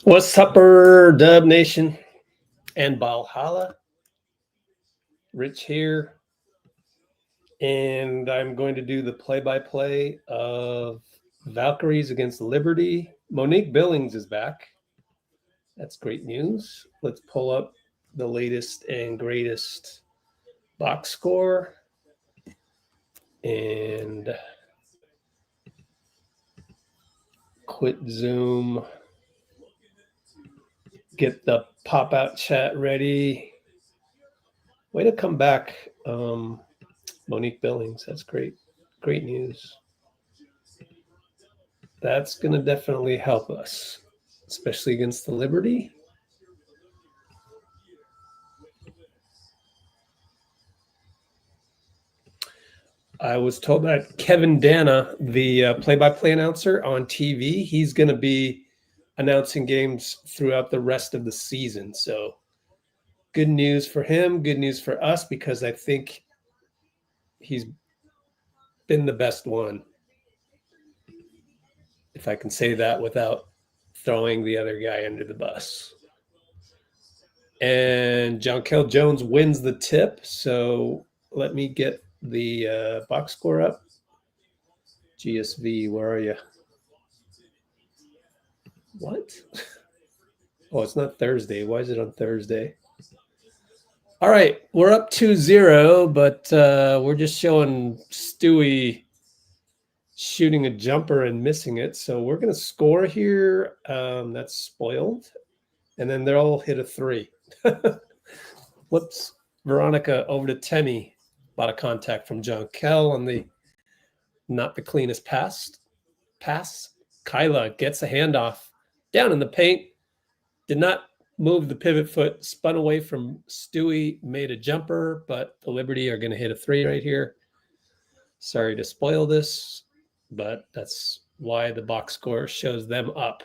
What's upper Dub Nation and Valhalla? Rich here, and I'm going to do the play-by-play of Valkyries against Liberty. Monique Billings is back. That's great news. Let's pull up the latest and greatest box score and quit Zoom. Get the pop-out chat ready. Way to come back, Monique Billings. That's great. Great news. That's going to definitely help us, especially against the Liberty. I was told that Kevin Dana, the play-by-play announcer on TV, he's going to be announcing games throughout the rest of the season. So good news for him, good news for us, because I think he's been the best one, if I can say that without throwing the other guy under the bus. And Jonquel Jones wins the tip. So let me get the box score up. GSV, where are you? What? Oh, it's not Thursday. Why is it on Thursday? All right, we're up 2-0, but we're just showing Stewie shooting a jumper and missing it. So we're going to score here. That's spoiled. And then they'll all hit a 3. Whoops. Veronica over to Temi. A lot of contact from Jonquel on the not the cleanest pass. Kaila gets a handoff down in the paint. Did not move the pivot foot. Spun away from Stewie. Made a jumper, but the Liberty are going to hit a 3 right here. Sorry to spoil this, but that's why the box score shows them up.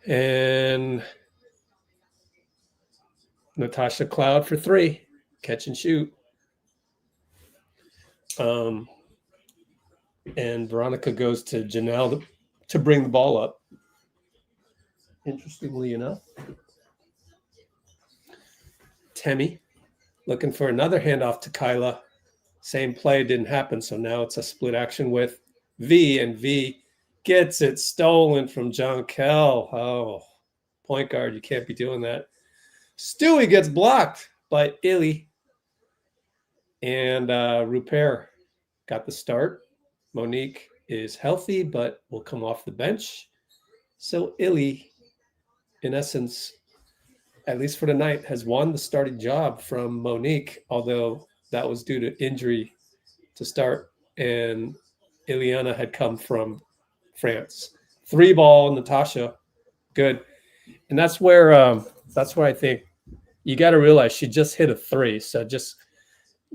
And Natasha Cloud for 3. Catch and shoot. And Veronica goes to Janelle to bring the ball up. Interestingly enough. Temi looking for another handoff to Kaila. Same play didn't happen, so now it's a split action with V, and V gets it stolen from Jonquel. Oh, point guard, you can't be doing that. Stewie gets blocked by Illy. And Rupert got the start. Monique is healthy, but will come off the bench. So Illy, in essence, at least for tonight, has won the starting job from Monique, although that was due to injury to start. And Ileana had come from France. 3-ball, Natasha, good. And that's where I think you got to realize she just hit a 3. So just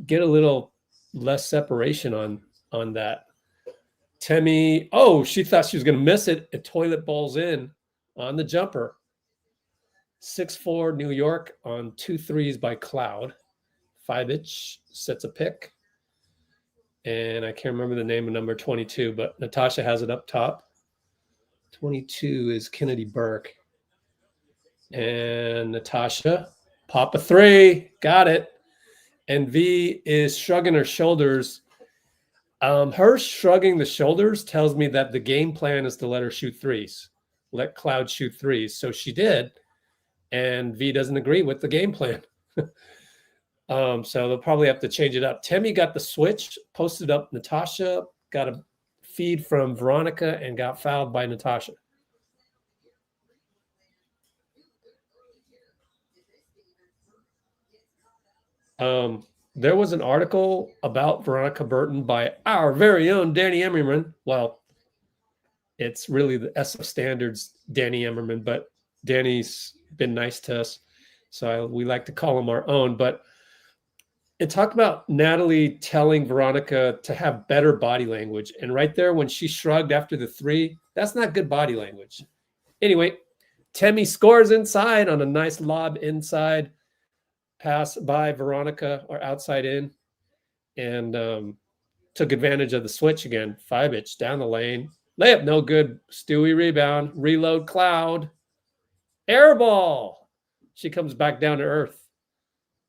get a little less separation on that. Temi, oh, she thought she was going to miss it. It toilet balls in on the jumper. 6-4 New York on 2 threes by Cloud. 5-inch sets a pick. And I can't remember the name of number 22, but Natasha has it up top. 22 is Kennedy Burke. And Natasha, pop a 3. Got it. And V is shrugging her shoulders. Her shrugging the shoulders tells me that the game plan is to let her shoot 3s. Let Cloud shoot 3s. So she did. And V doesn't agree with the game plan. So they'll probably have to change it up. Temi got the switch, posted up Natasha, got a feed from Veronica, and got fouled by Natasha. There was an article about Veronica Burton by our very own Danny Emmerman. Well, it's really the SF Standards Danny Emmerman, but Danny's been nice to us, so we like to call him our own. But it talked about Natalie telling Veronica to have better body language. And right there, when she shrugged after the 3, that's not good body language. Anyway, Temi scores inside on a nice lob inside. Pass by Veronica or outside in, and took advantage of the switch again. 5-inch down the lane. Layup, no good. Stewie rebound. Reload, Cloud. Air ball. She comes back down to earth.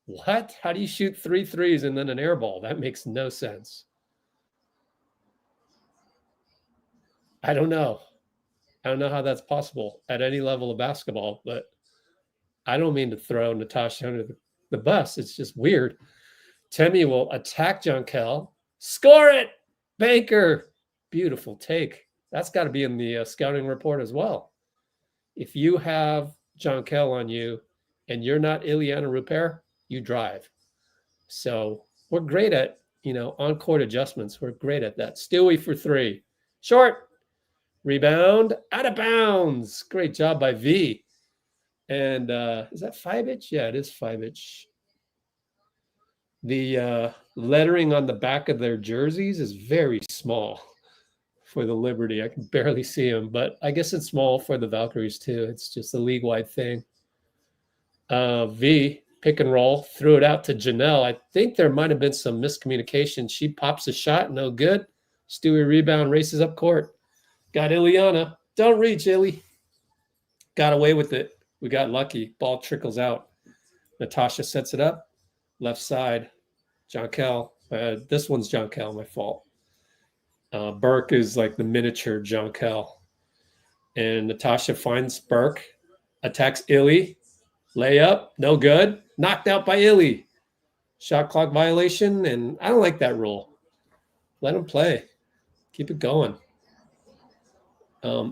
What? How do you shoot 3 threes and then an air ball? That makes no sense. I don't know. I don't know how that's possible at any level of basketball, but I don't mean to throw Natasha under the bus. It's just weird. Temi will attack Jonquel. Score it! Banker. Beautiful take. That's got to be in the scouting report as well. If you have Jonquel on you and you're not Ileana Rupert, you drive. So we're great at, on-court adjustments. We're great at that. Stewie for 3. Short. Rebound. Out of bounds. Great job by V. And is that 5-inch? Yeah, it is 5-inch. The lettering on the back of their jerseys is very small for the Liberty. I can barely see them, but I guess it's small for the Valkyries too. It's just a league-wide thing. V, pick and roll, threw it out to Janelle. I think there might have been some miscommunication. She pops a shot, no good. Stewie rebound, races up court. Got Ileana. Don't reach, Illy. Got away with it. We got lucky. Ball trickles out. Natasha sets it up. Left side. Jonquel. This one's Jonquel, my fault. Burke is like the miniature Jonquel. And Natasha finds Burke. Attacks Illy. Layup. No good. Knocked out by Illy. Shot clock violation. And I don't like that rule. Let him play. Keep it going.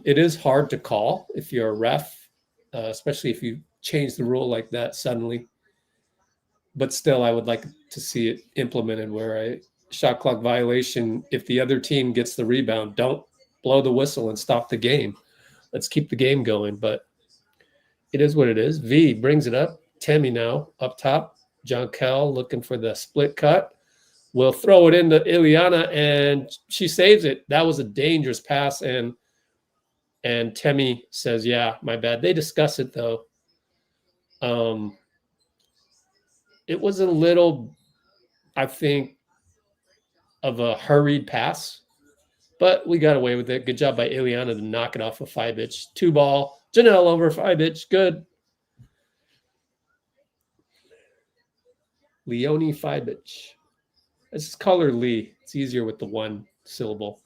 It is hard to call if you're a ref, especially if you change the rule like that suddenly. But still, I would like to see it implemented where a shot clock violation, if the other team gets the rebound, don't blow the whistle and stop the game. Let's keep the game going. But it is what it is. V brings it up. Temi now up top. Jonquel looking for the split cut. Will throw it into Ileana, and she saves it. That was a dangerous pass, and Temi says, yeah, my bad. They discuss it, though. It was a little, I think, of a hurried pass, but we got away with it. Good job by Ileana to knock it off a 5-inch. 2-ball. Janelle over 5-inch. Good. Leone 5-inch. Let's just call her Lee. It's easier with the one syllable.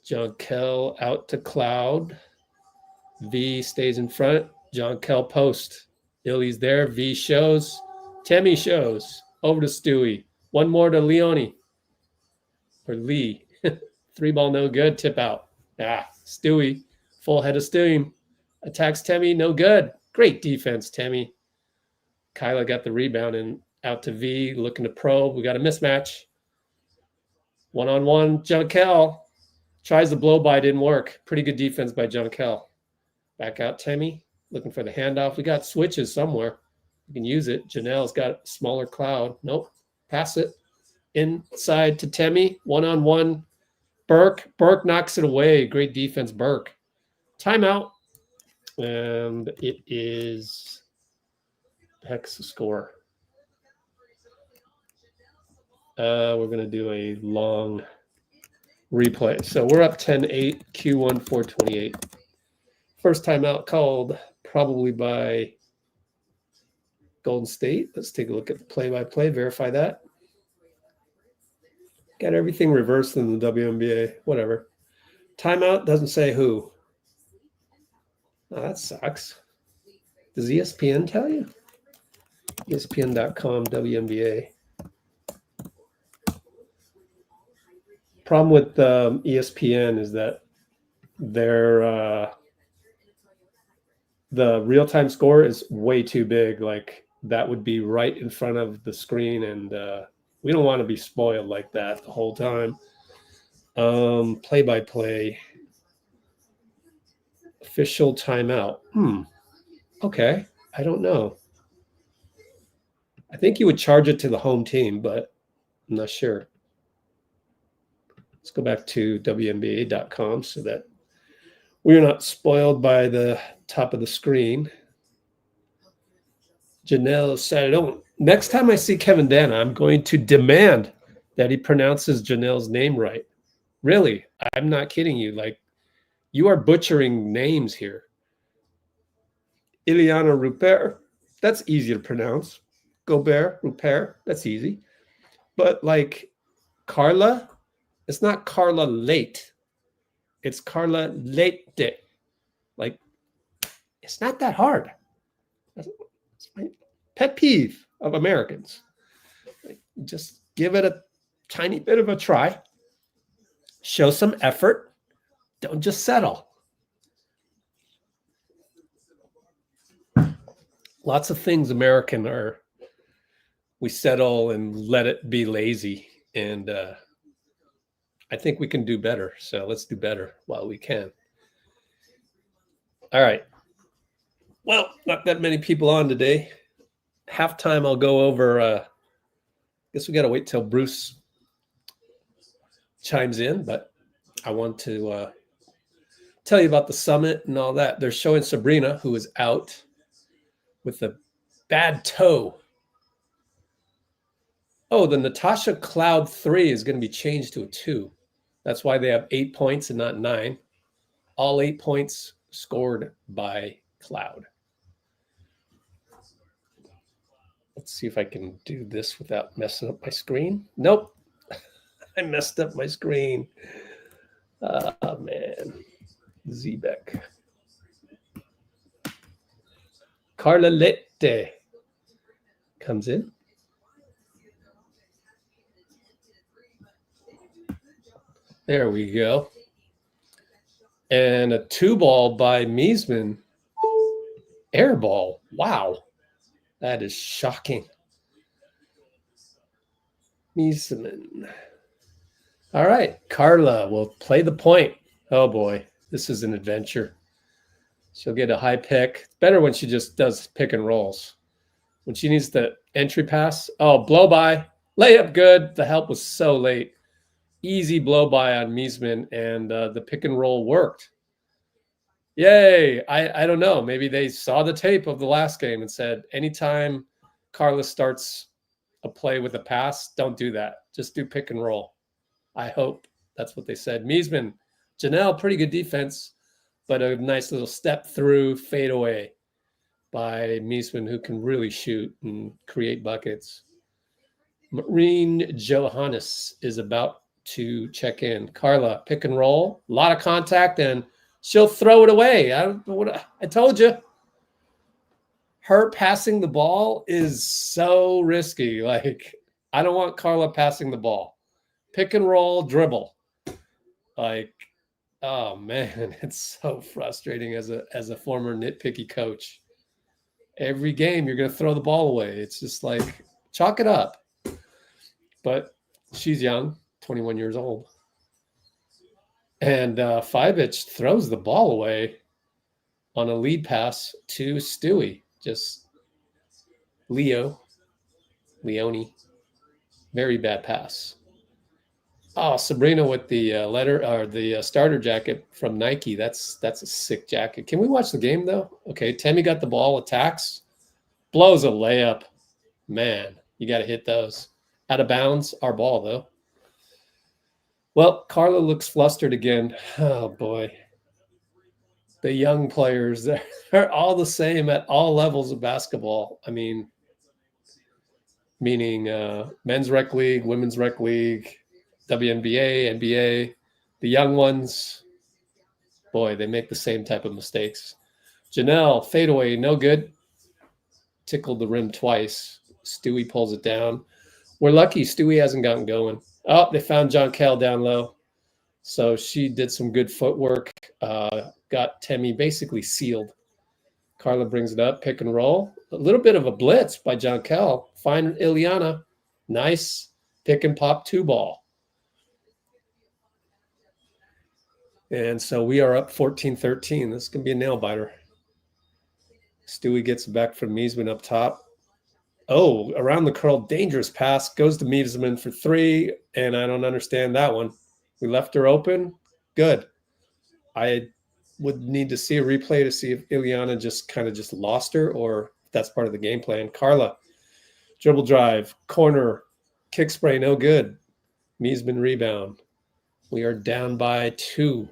Jonquel out to Cloud. V stays in front. Jonquel post. Illy's there. V shows. Temi shows. Over to Stewie. One more to Leone. Or Lee. 3-ball no good. Tip out. Stewie. Full head of steam. Attacks Temi. No good. Great defense, Temi. Kaila got the rebound and out to V. Looking to probe. We got a mismatch. One-on-one. Jonquel. Tries the blow by, didn't work. Pretty good defense by Jonquel. Back out Temi, looking for the handoff. We got switches somewhere. You can use it. Janelle's got a smaller Cloud. Nope. Pass it. Inside to Temi. One-on-one. Burke. Burke knocks it away. Great defense, Burke. Timeout. And it is heck's the score. We're going to do a long replay. So we're up 10-8, Q1 428. First timeout called probably by Golden State. Let's take a look at the play-by-play, verify that. Got everything reversed in the WNBA, whatever. Timeout doesn't say who. Oh, that sucks. Does ESPN tell you? ESPN.com, WNBA. Problem with ESPN is that their the real-time score is way too big. Like that would be right in front of the screen, and we don't want to be spoiled like that the whole time. Play-by-play. Official timeout. Okay. I don't know. I think you would charge it to the home team, but I'm not sure. Let's go back to WNBA.com so that we're not spoiled by the top of the screen. Janelle said, next time I see Kevin Dana, I'm going to demand that he pronounces Janelle's name right. Really, I'm not kidding you. Like, you are butchering names here. Ileana Rupert, that's easy to pronounce. Gobert, Rupert, that's easy. But like Carla, it's not Carla Leite. It's Carla Leite. Like, it's not that hard. It's my pet peeve of Americans. Like, just give it a tiny bit of a try. Show some effort. Don't just settle. Lots of things American are, we settle and let it be lazy. And I think we can do better. So let's do better while we can. All right. Well, not that many people on today. Halftime, I'll go over. I guess we got to wait till Bruce chimes in, but I want to tell you about the summit and all that. They're showing Sabrina, who is out with a bad toe. Oh, the Natasha Cloud 3 is going to be changed to a 2. That's why they have 8 points and not 9. All 8 points scored by Cloud. Let's see if I can do this without messing up my screen. Nope. I messed up my screen. Oh, man. Zebek. Carla Leite comes in. There we go. And a 2-ball by Miesman. Air ball. Wow. That is shocking. Miesman. All right. Carla will play the point. Oh, boy. This is an adventure. She'll get a high pick. It's better when she just does pick and rolls. When she needs the entry pass. Oh, blow by. Layup good. The help was so late. Easy blow by on Miesman, and the pick and roll worked. Yay. I don't know. Maybe they saw the tape of the last game and said, anytime Carla starts a play with a pass, don't do that. Just do pick and roll. I hope that's what they said. Miesman, Janelle, pretty good defense, but a nice little step through fade away by Miesman, who can really shoot and create buckets. Marine Johannes is about to check in. Carla, pick and roll, a lot of contact, and she'll throw it away. I told you. Her passing the ball is so risky. Like, I don't want Carla passing the ball. Pick and roll, dribble. Like, oh man, it's so frustrating as a former nitpicky coach. Every game you're going to throw the ball away. It's just like, chalk it up. But she's young, 21 years old. And Fibich throws the ball away on a lead pass to Stewie. Just Leone. Very bad pass. Oh, Sabrina with the letter or the starter jacket from Nike. That's a sick jacket. Can we watch the game though? Okay, Temi got the ball, attacks, blows a layup. Man, you got to hit those. Out of bounds, our ball though. Well, Carla looks flustered again. Oh boy. The young players, they're all the same at all levels of basketball. I mean, meaning men's rec league, women's rec league, WNBA, NBA, the young ones, boy, they make the same type of mistakes. Janelle, fadeaway, no good. Tickled the rim twice. Stewie pulls it down. We're lucky Stewie hasn't gotten going. Oh, they found Jonquel down low. So she did some good footwork, got Temi basically sealed. Carla brings it up, pick and roll. A little bit of a blitz by Jonquel. Find Ileana. Nice pick and pop 2-ball. And so we are up 14-13. This is going to be a nail biter. Stewie gets back from Miesman up top. Oh, around the curl, dangerous pass. Goes to Miesman for 3, and I don't understand that one. We left her open. Good. I would need to see a replay to see if Ileana just lost her or if that's part of the game plan. Carla, dribble drive, corner, kick spray, no good. Miesman rebound. We are down by 2.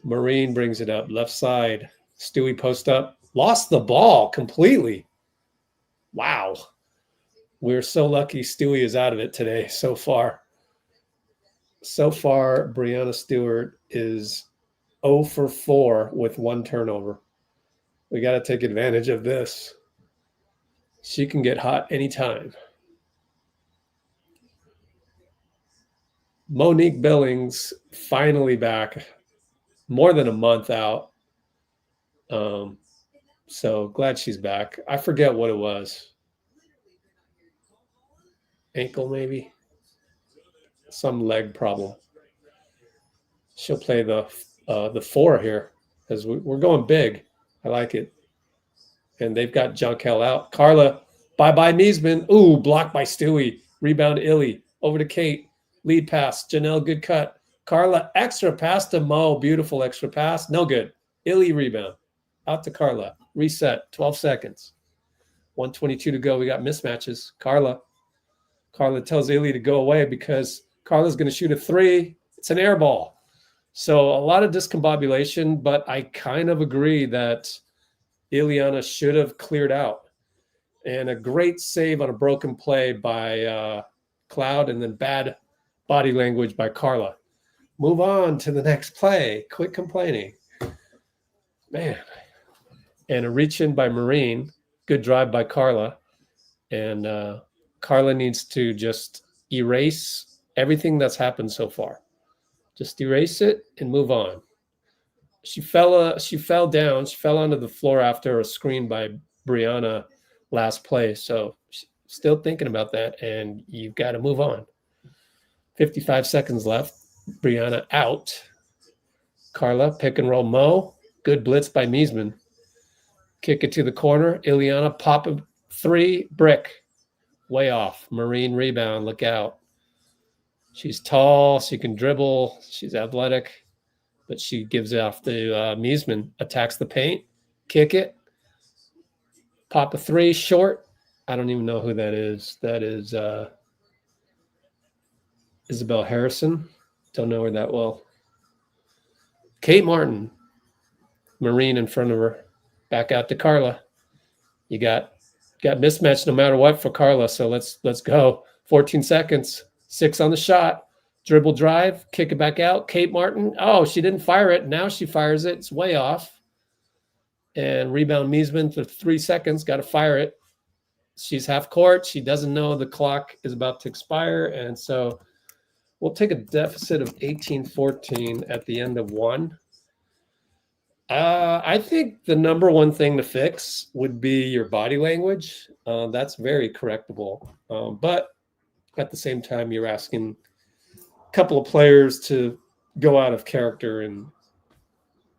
Marine brings it up. Left side. Stewie post up. Lost the ball completely. Wow. We're so lucky Stewie is out of it today so far. So far, Brianna Stewart is 0 for 4 with 1 turnover. We got to take advantage of this. She can get hot anytime. Monique Billings finally back, more than a month out. So glad she's back. I forget what it was. Ankle maybe? Some leg problem. She'll play the 4 here because we're going big. I like it. And they've got Jonquel out. Carla, bye-bye Niesman. Ooh, blocked by Stewie. Rebound Illy. Over to Kate. Lead pass. Janelle, good cut. Carla, extra pass to Mo. Beautiful extra pass. No good. Illy rebound. Out to Carla. Reset. 12 seconds. 1:22 to go. We got mismatches. Carla tells Illy to go away because Carla's going to shoot a 3. It's an air ball. So a lot of discombobulation, but I kind of agree that Ileana should have cleared out. And a great save on a broken play by Cloud, and then bad body language by Carla. Move on to the next play. Quit complaining. Man. And a reach in by Marine. Good drive by Carla. And Carla needs to just erase everything that's happened so far. Just erase it and move on. She fell down. She fell onto the floor after a screen by Brianna last play. So she's still thinking about that, and you've got to move on. 55 seconds left. Brianna out. Carla, pick and roll Mo. Good blitz by Miesman. Kick it to the corner. Ileana, pop a 3. Brick. Way off. Marine rebound. Look out. She's tall. She can dribble. She's athletic. But she gives it off to Miesman. Attacks the paint. Kick it. Pop a 3. Short. I don't even know who that is. That is Isabel Harrison. Don't know her that well. Kate Martin. Marine in front of her. Back out to Carla. You got mismatch no matter what for Carla. So let's go. 14 seconds. 6 on the shot. Dribble drive. Kick it back out. Kate Martin. Oh, she didn't fire it. Now she fires it. It's way off. And rebound Miesman for 3 seconds. Got to fire it. She's half court. She doesn't know the clock is about to expire. And so we'll take a deficit of 18-14 at the end of 1. I think the number one thing to fix would be your body language. That's very correctable. But at the same time, you're asking a couple of players to go out of character and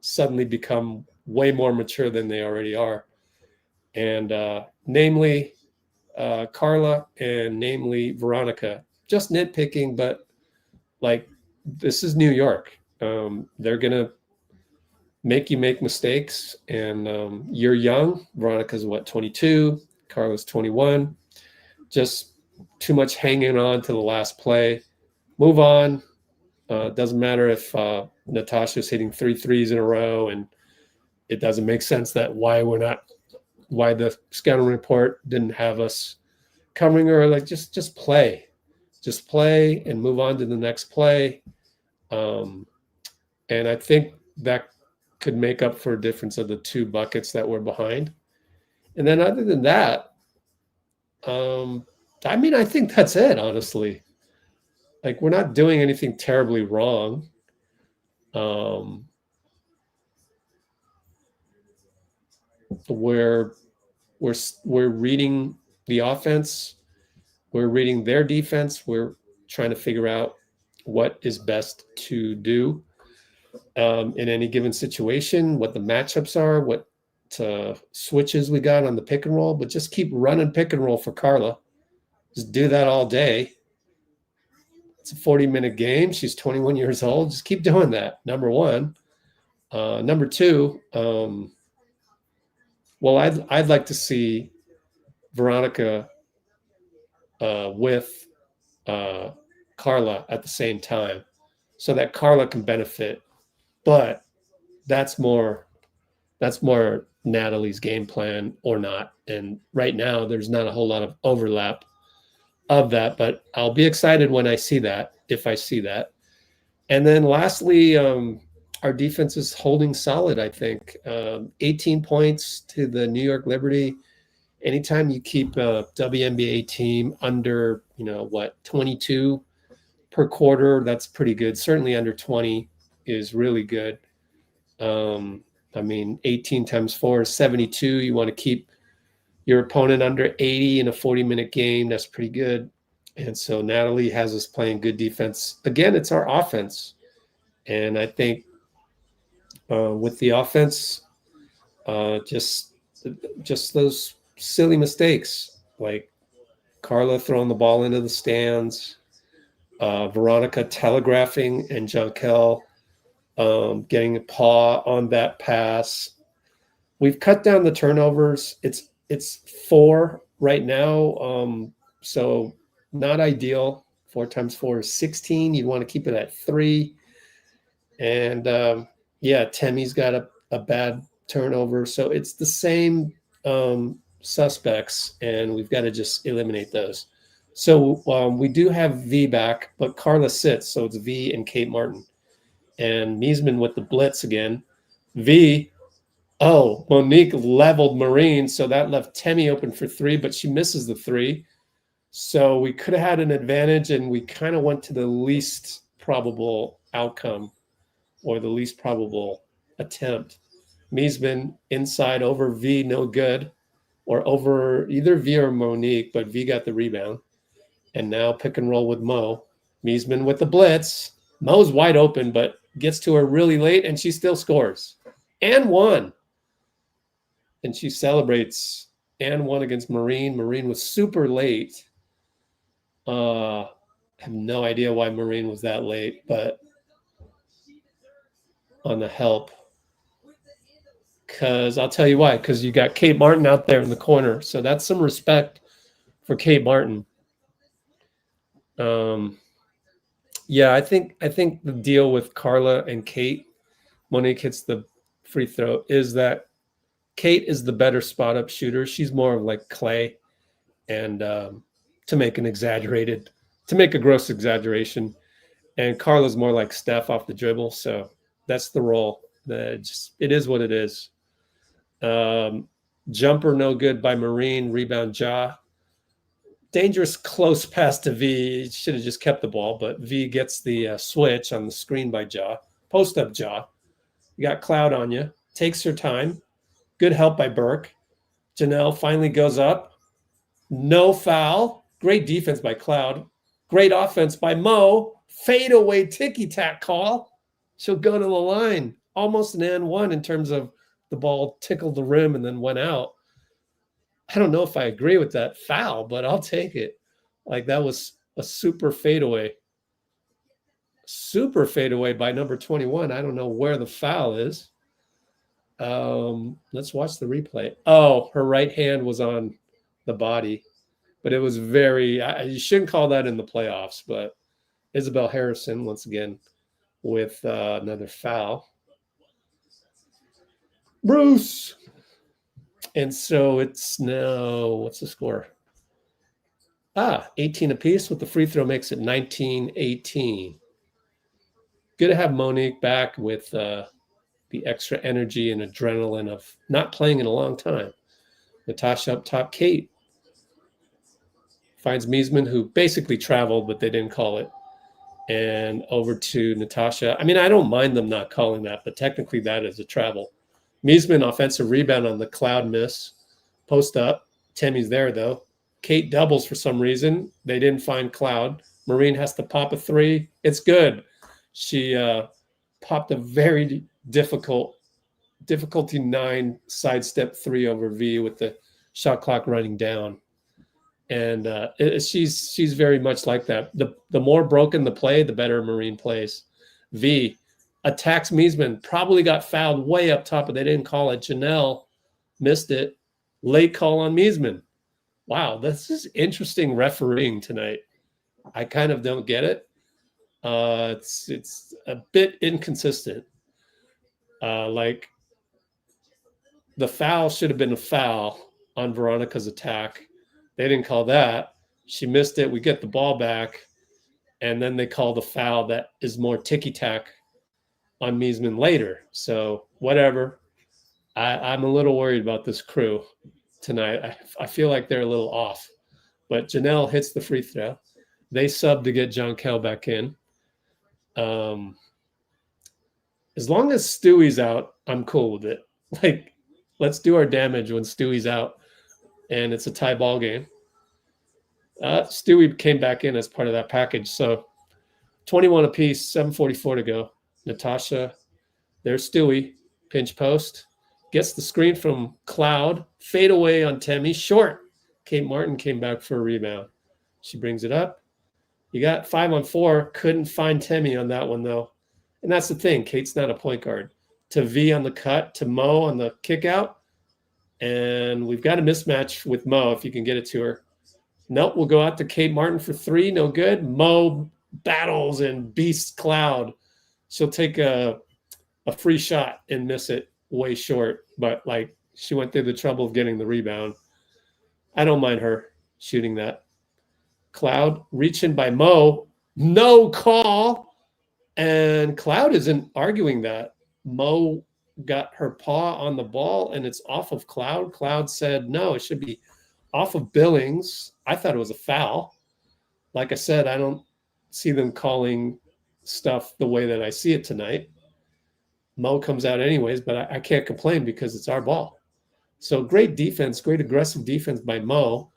suddenly become way more mature than they already are. And namely Carla and namely Veronica. Just nitpicking, but like this is New York. They're going to make you make mistakes, and you're young. Veronica's 22, Carla's 21. Just too much hanging on to the last play. Move on. Doesn't matter if Natasha's hitting 3 threes in a row, and it doesn't make sense that why the scouting report didn't have us covering her. Like just play and move on to the next play. And I think that could make up for a difference of the 2 buckets that were behind. And then other than that, I think that's it, honestly. Like, we're not doing anything terribly wrong. We're reading the offense. We're reading their defense. We're trying to figure out what is best to do in any given situation, what the matchups are, what switches we got on the pick and roll, but just keep running pick and roll for Carla. Just do that all day. It's a 40-minute game. She's 21 years old. Just keep doing that, number one. Number two, well, I'd like to see Veronica with Carla at the same time. so that Carla can benefit. But that's more Natalie's game plan or not. And right now there's not a whole lot of overlap of that, but I'll be excited when I see that, if I see that. And then lastly, our defense is holding solid, I think. 18 points to the New York Liberty. Anytime you keep a WNBA team under, 22 per quarter, that's pretty good. Certainly under 20 is really good. 18 times 4 is 72. You want to keep your opponent under 80 in a 40-minute game. That's pretty good. And so Natalie has us playing good defense. Again, it's our offense. And I think with the offense, just those silly mistakes, like Carla throwing the ball into the stands, Veronica telegraphing, and Jonquel getting a paw on that pass. We've cut down the turnovers. It's 4 right now, so not ideal. 4 times 4 is 16. You want to keep it at 3. And Temi's got a bad turnover. So it's the same suspects, and we've got to just eliminate those. So we do have V back, but Carla sits, so it's V and Kate Martin. And Miesman with the blitz again. V, Monique leveled Marine, so that left Temi open for 3, but she misses the 3. So we could have had an advantage, and we kind of went to the least probable outcome, or the least probable attempt. Miesman inside over V, no good, or over either V or Monique, but V got the rebound. And now pick and roll with Mo. Miesman with the blitz. Mo's wide open, but gets to her really late, and she still scores. And won. And she celebrates and won against Marine. Marine was super late. I have no idea why Marine was that late, but on the help. Because I'll tell you why. Because you got Kate Martin out there in the corner. So that's some respect for Kate Martin. I think the deal with Carla and Kate, Monique hits the free throw, is that Kate is the better spot up shooter. She's more of like Clay, and to make a gross exaggeration, and Carla's more like Steph off the dribble. So that's the role. It is what it is. Jumper no good by Marine. Rebound Ja. Dangerous close pass to V. Should have just kept the ball, but V gets the switch on the screen by Ja. Post up Ja. You got Cloud on you. Takes her time. Good help by Burke. Janelle finally goes up. No foul. Great defense by Cloud. Great offense by Mo. Fadeaway ticky-tack call. She'll go to the line. Almost an and one in terms of the ball tickled the rim and then went out. I don't know if I agree with that foul, but I'll take it. Like, that was a super fadeaway. Super fadeaway by number 21. I don't know where the foul is. Let's watch the replay. Oh, her right hand was on the body, but it was you shouldn't call that in the playoffs, but Isabel Harrison, once again, with another foul. Bruce. And so it's now, what's the score? 18 apiece with the free throw makes it 19-18. Good to have Monique back with the extra energy and adrenaline of not playing in a long time. Natasha up top. Kate finds Miesman, who basically traveled, but they didn't call it. And over to Natasha. I mean, I don't mind them not calling that, but technically that is a travel. Miesman offensive rebound on the Cloud miss. Post up. Temi's there, though. Kate doubles for some reason. They didn't find Cloud. Marine has to pop a 3. It's good. She popped a very difficulty 9 sidestep 3 over V with the shot clock running down. And she's very much like that. The more broken the play, the better Marine plays. V attacks Miesman, probably got fouled way up top, but they didn't call it. Janelle missed it. Late call on Miesman. Wow, this is interesting refereeing tonight. I kind of don't get it. It's a bit inconsistent. Like the foul should have been a foul on Veronica's attack. They didn't call that. She missed it. We get the ball back, and then they call the foul that is more ticky-tack on Miesman later. So whatever. I'm a little worried about this crew tonight. I feel like they're a little off. But Janelle hits the free throw. They sub to get Jonquel back in. As long as Stewie's out, I'm cool with it. Like, let's do our damage when Stewie's out, and it's a tie ball game. Stewie came back in as part of that package. So 21 apiece, 7:44 to go. Natasha, there's Stewie, pinch post. Gets the screen from Cloud. Fade away on Temi. Short. Kate Martin came back for a rebound. She brings it up. You got 5-on-4. Couldn't find Temi on that one, though. And that's the thing. Kate's not a point guard. To V on the cut, to Mo on the kick out. And we've got a mismatch with Mo if you can get it to her. Nope, we'll go out to Kate Martin for three. No good. Mo battles and beasts Cloud. She'll take a free shot and miss it way short. But, like, she went through the trouble of getting the rebound. I don't mind her shooting that. Cloud reaching by Mo. No call. And Cloud isn't arguing that. Mo got her paw on the ball, and it's off of Cloud. Cloud said, no, it should be off of Billings. I thought it was a foul. Like I said, I don't see them calling stuff the way that I see it tonight. Mo comes out anyways, but I can't complain because it's our ball. So great defense, great aggressive defense by Mo.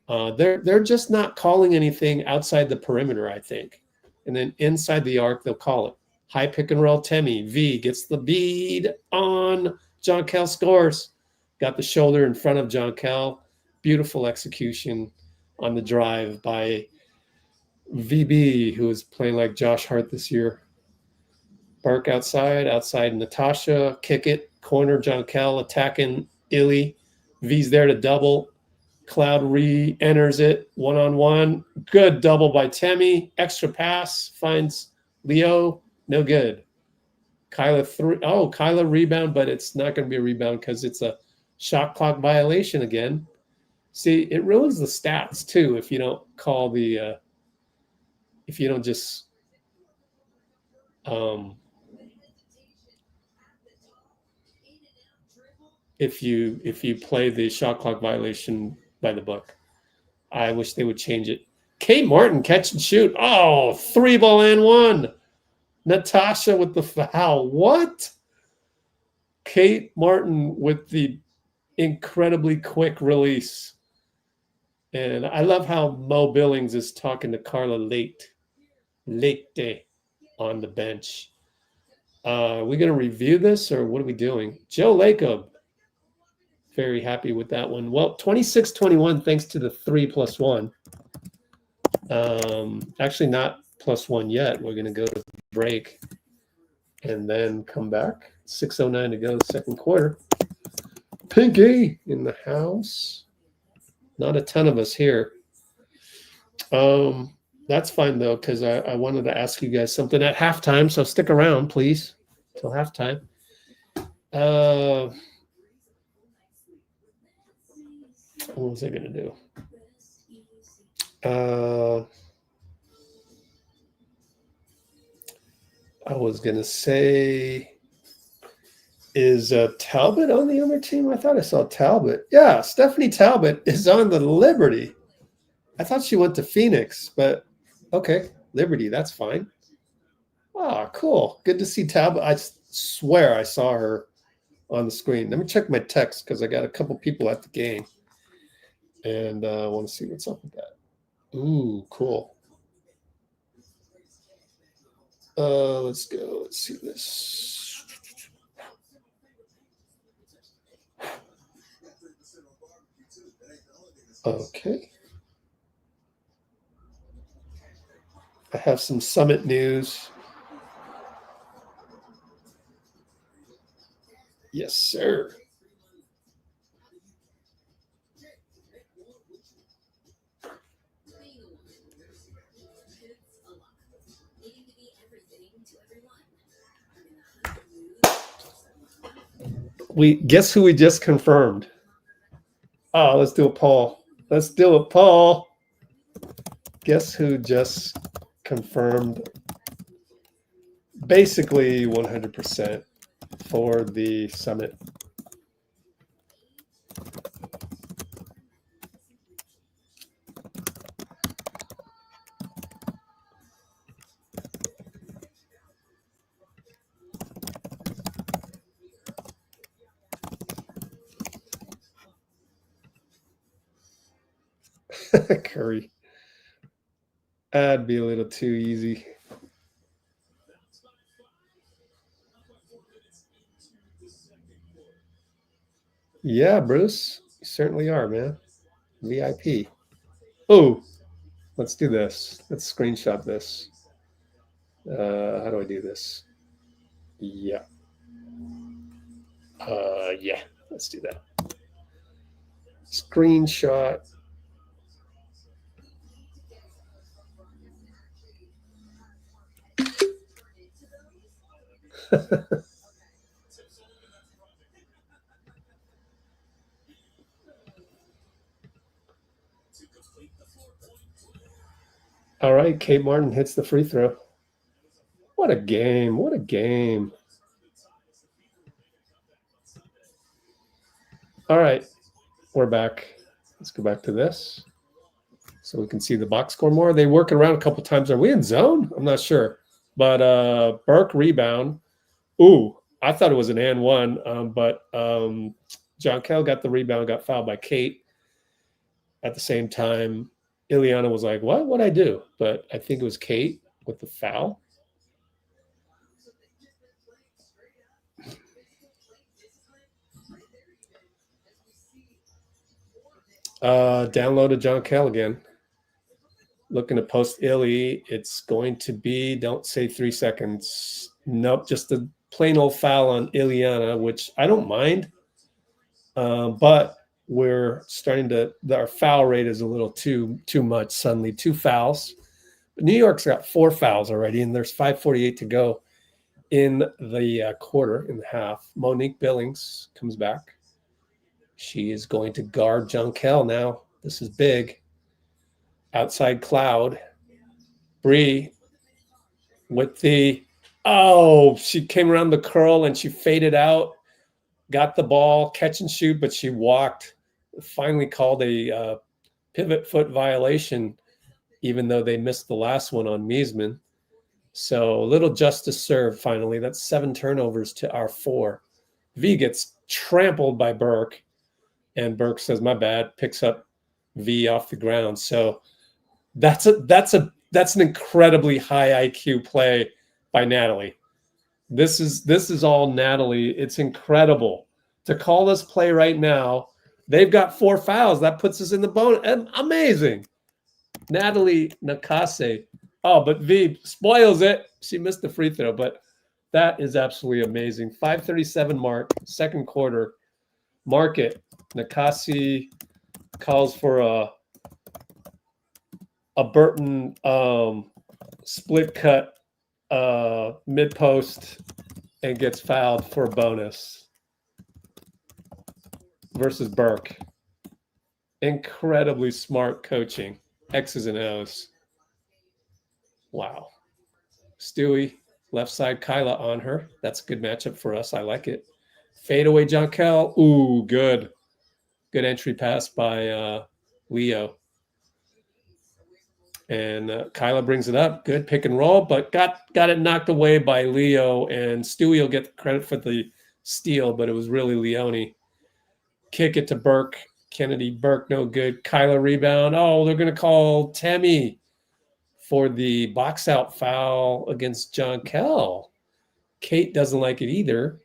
They're just not calling anything outside the perimeter, I think. And then inside the arc, they'll call it. High pick and roll, Temi. V gets the bead on. Jonquel scores. Got the shoulder in front of Jonquel. Beautiful execution on the drive by VB, who is playing like Josh Hart this year. Burke outside Natasha. Kick it. Corner Jonquel attacking Illy. V's there to double. Cloud re-enters it. One-on-one. Good double by Temi. Extra pass. Finds Leo. No good. Kaila rebound, but it's not going to be a rebound because it's a shot clock violation again. See, it ruins the stats too if you don't call the if you don't just if you play the shot clock violation by the book. I wish they would change it. Kate Martin catch and shoot. Oh, 3-ball and one. Natasha with the foul. What? Kate Martin with the incredibly quick release. And I love how Mo Billings is talking to Carla Leite on the bench. Are we going to review this or what are we doing? Joe Lacob. Very happy with that one. Well, 26-21 thanks to the 3+1. Actually not +1 yet. We're going to go to break and then come back. 6:09 to go the second quarter. Pinky in the house. Not a ton of us here. That's fine, though, because I wanted to ask you guys something at halftime, so stick around, please, till halftime. What was I going to do? I was going to say, is Talbot on the other team? I thought I saw Talbot. Yeah, Stephanie Talbot is on the Liberty. I thought she went to Phoenix, but okay, Liberty, that's fine. Wow, cool. Good to see Talbot. I swear I saw her on the screen. Let me check my text because I got a couple people at the game. And I want to see what's up with that. Ooh, cool. Let's go. Let's see this. Okay. I have some summit news. Yes, sir. guess who we just confirmed. Oh, let's do a poll. Let's do a poll. Guess who just confirmed basically 100% for the summit? Curry. That'd be a little too easy. Yeah, Bruce, you certainly are, man. VIP. Oh, let's do this. Let's screenshot this. How do I do this? Yeah. Yeah, let's do that. Screenshot. All right, Kate Martin hits the free throw. What a game. What a game. All right, we're back. Let's go back to this so we can see the box score more. They work around a couple times. Are we in zone? I'm not sure. But Burke rebound. Ooh, I thought it was an and one, but Jonquel got the rebound, got fouled by Kate. At the same time, Ileana was like, what? What'd I do? But I think it was Kate with the foul. Downloaded Jonquel again. Looking to post Illy. It's going to be, don't say 3 seconds. Nope, just a plain old foul on Ileana, which I don't mind. But we're starting to, our foul rate is a little too much suddenly. 2 fouls. But New York's got 4 fouls already, and there's 5:48 to go in the quarter, in the half. Monique Billings comes back. She is going to guard Jonquel now. This is big. Outside Cloud. Bree with the, she came around the curl and she faded out. Got the ball, catch and shoot, but she walked. Finally called a pivot foot violation, even though they missed the last one on Miesman. So a little justice served finally. That's 7 turnovers to our 4. V gets trampled by Burke, and Burke says, my bad, picks up V off the ground. So that's an incredibly high IQ play by Natalie. This is all Natalie. It's incredible to call this play right now. They've got 4 fouls. That puts us in the bonus. Amazing. Natalie Nakase. Oh, but V spoils it. She missed the free throw, but that is absolutely amazing. 5:37 mark, second quarter. Market. Nakase calls for a Burton split cut mid post and gets fouled for a bonus versus Burke. Incredibly smart coaching. X's and O's. Wow. Stewie, left side, Kaila on her. That's a good matchup for us. I like it. Fadeaway Jonquel. Ooh, good. Good entry pass by Leo. And Kaila brings it up. Good pick and roll, but got it knocked away by Leo. And Stewie will get the credit for the steal, but it was really Leone. Kick it to Burke. Kennedy, Burke, no good. Kaila rebound. Oh, they're going to call Temi for the box out foul against Jonquel. Kate doesn't like it either.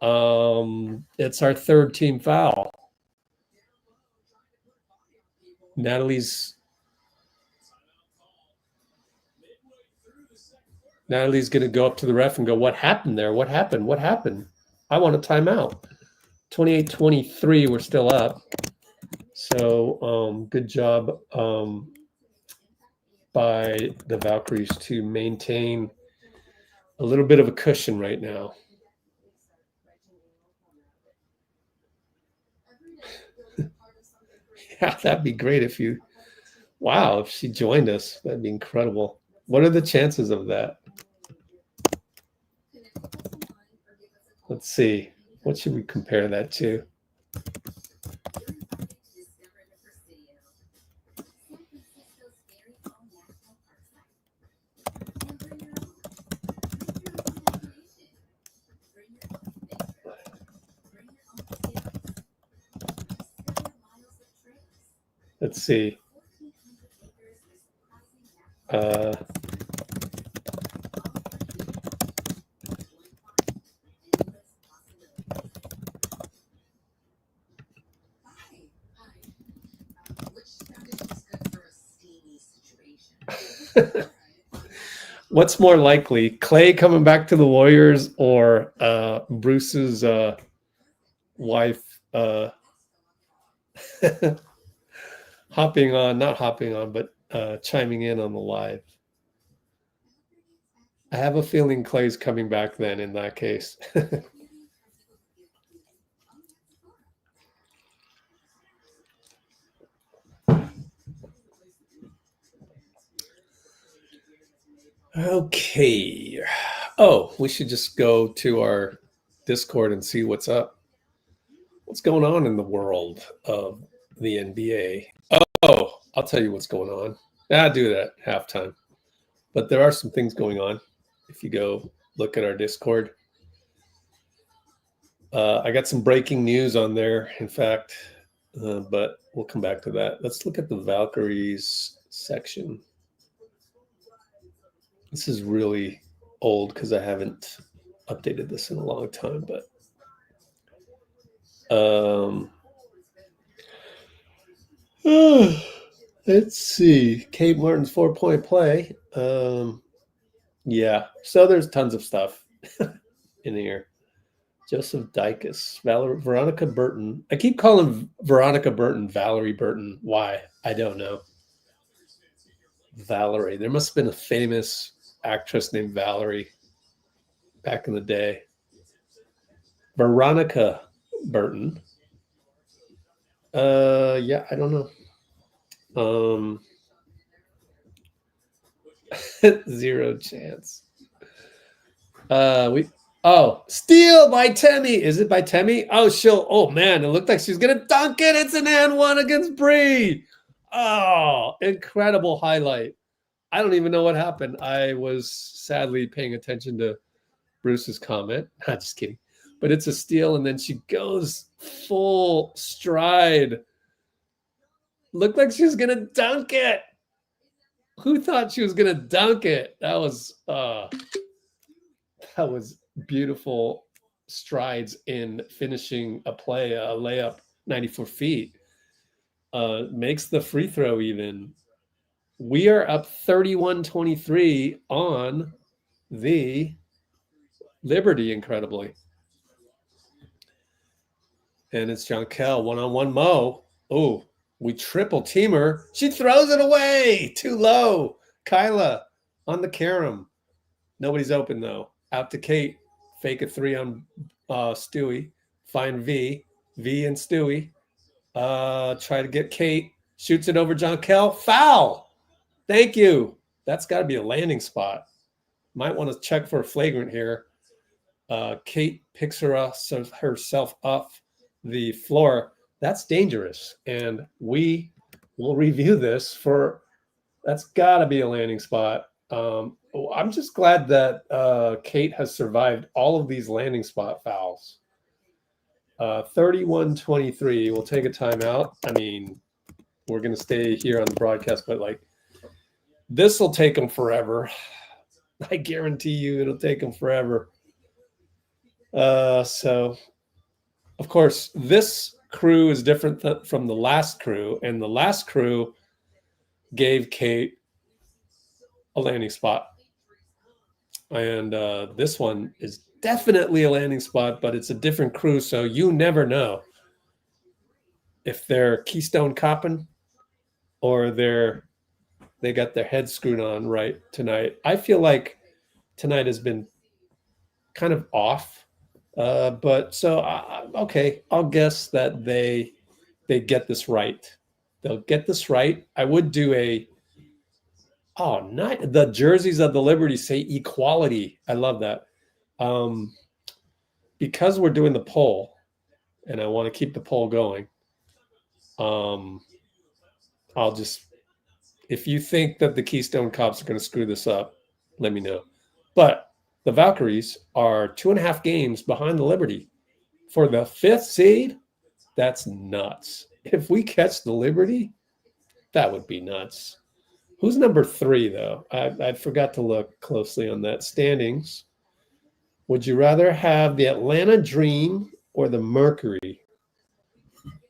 It's our 3rd team foul. Natalie's going to go up to the ref and go, what happened there? What happened? What happened? I want a timeout. 28-23, we're still up. So good job by the Valkyries to maintain a little bit of a cushion right now. Yeah, that'd be great if you, wow, if she joined us, that'd be incredible. What are the chances of that? Let's see. What should we compare that to? Let's see. What's more likely, Clay coming back to the Warriors or Bruce's wife not hopping on, but chiming in on the live? I have a feeling Clay's coming back then in that case. Okay. Oh, we should just go to our Discord and see what's up. What's going on in the world of the NBA? Oh, I'll tell you what's going on. I'll do that halftime. But there are some things going on. If you go look at our Discord, I got some breaking news on there, in fact, but we'll come back to that. Let's look at the Valkyries section. This is really old because I haven't updated this in a long time, but let's see. Kate Martin's 4-point play. Yeah, so there's tons of stuff in here. Joseph Dicus, Veronica Burton. I keep calling Veronica Burton Valerie Burton. Why? I don't know. Valerie. There must have been a famous actress named Valerie back in the day. Veronica Burton. Yeah, I don't know. 0 chance. Steal by Temi. Is it by Temi? Oh man, it looked like she was gonna dunk it. It's an and one against Bree. Oh, incredible highlight. I don't even know what happened. I was sadly paying attention to Bruce's comment. Not just kidding. But it's a steal, and then she goes full stride. Looked like she was gonna dunk it. Who thought she was gonna dunk it? That was beautiful strides in finishing a play, a layup 94 feet. Makes the free throw even. We are up 31-23 on the Liberty, incredibly. And it's Jonquel, one-on-one Mo. Oh, we triple team her. She throws it away. Too low. Kaila on the carom. Nobody's open, though. Out to Kate. Fake a 3 on Stewie. Find V. V and Stewie. Try to get Kate. Shoots it over Jonquel. Foul. Thank you. That's got to be a landing spot. Might want to check for a flagrant here. Kate picks herself off the floor. That's dangerous. And we will review this for, that's got to be a landing spot. I'm just glad that Kate has survived all of these landing spot fouls. 31-23. We'll take a timeout. I mean, we're going to stay here on the broadcast, but like, this will take them forever. I guarantee you it'll take them forever. So, of course, this crew is different from the last crew, and the last crew gave Kate a landing spot. And this one is definitely a landing spot, but it's a different crew, so you never know if they're Keystone copping or they got their head screwed on right tonight. I feel like tonight has been kind of off, but so okay, I'll guess that they get this right. They'll get this right. I would do not the jerseys of the Liberty say equality. I love that. Because we're doing the poll, and I want to keep the poll going, I'll just, if you think that the Keystone Cops are going to screw this up, let me know. But the Valkyries are 2.5 games behind the Liberty for the 5th seed. That's nuts. If we catch the Liberty, that would be nuts. Who's number 3, though? I forgot to look closely on that. Standings. Would you rather have the Atlanta Dream or the Mercury?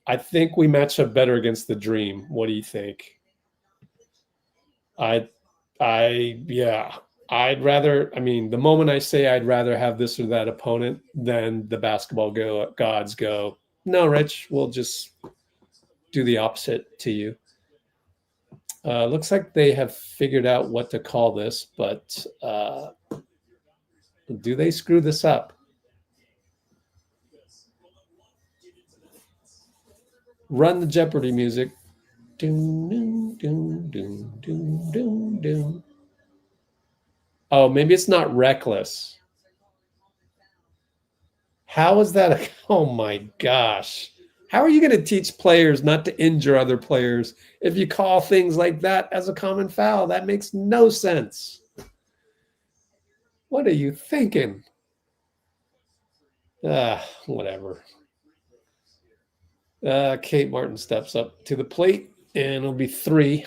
I think we match up better against the Dream. What do you think? I'd rather, the moment I say I'd rather have this or that opponent, then the basketball gods go, no, Rich, we'll just do the opposite to you. Looks like they have figured out what to call this, but do they screw this up? Run the Jeopardy music. Doom, doom, doom, doom, doom, doom. Oh, maybe it's not reckless. How is that? Oh my gosh. How are you going to teach players not to injure other players if you call things like that as a common foul? That makes no sense. What are you thinking? Whatever. Kate Martin steps up to the plate, and it'll be 3.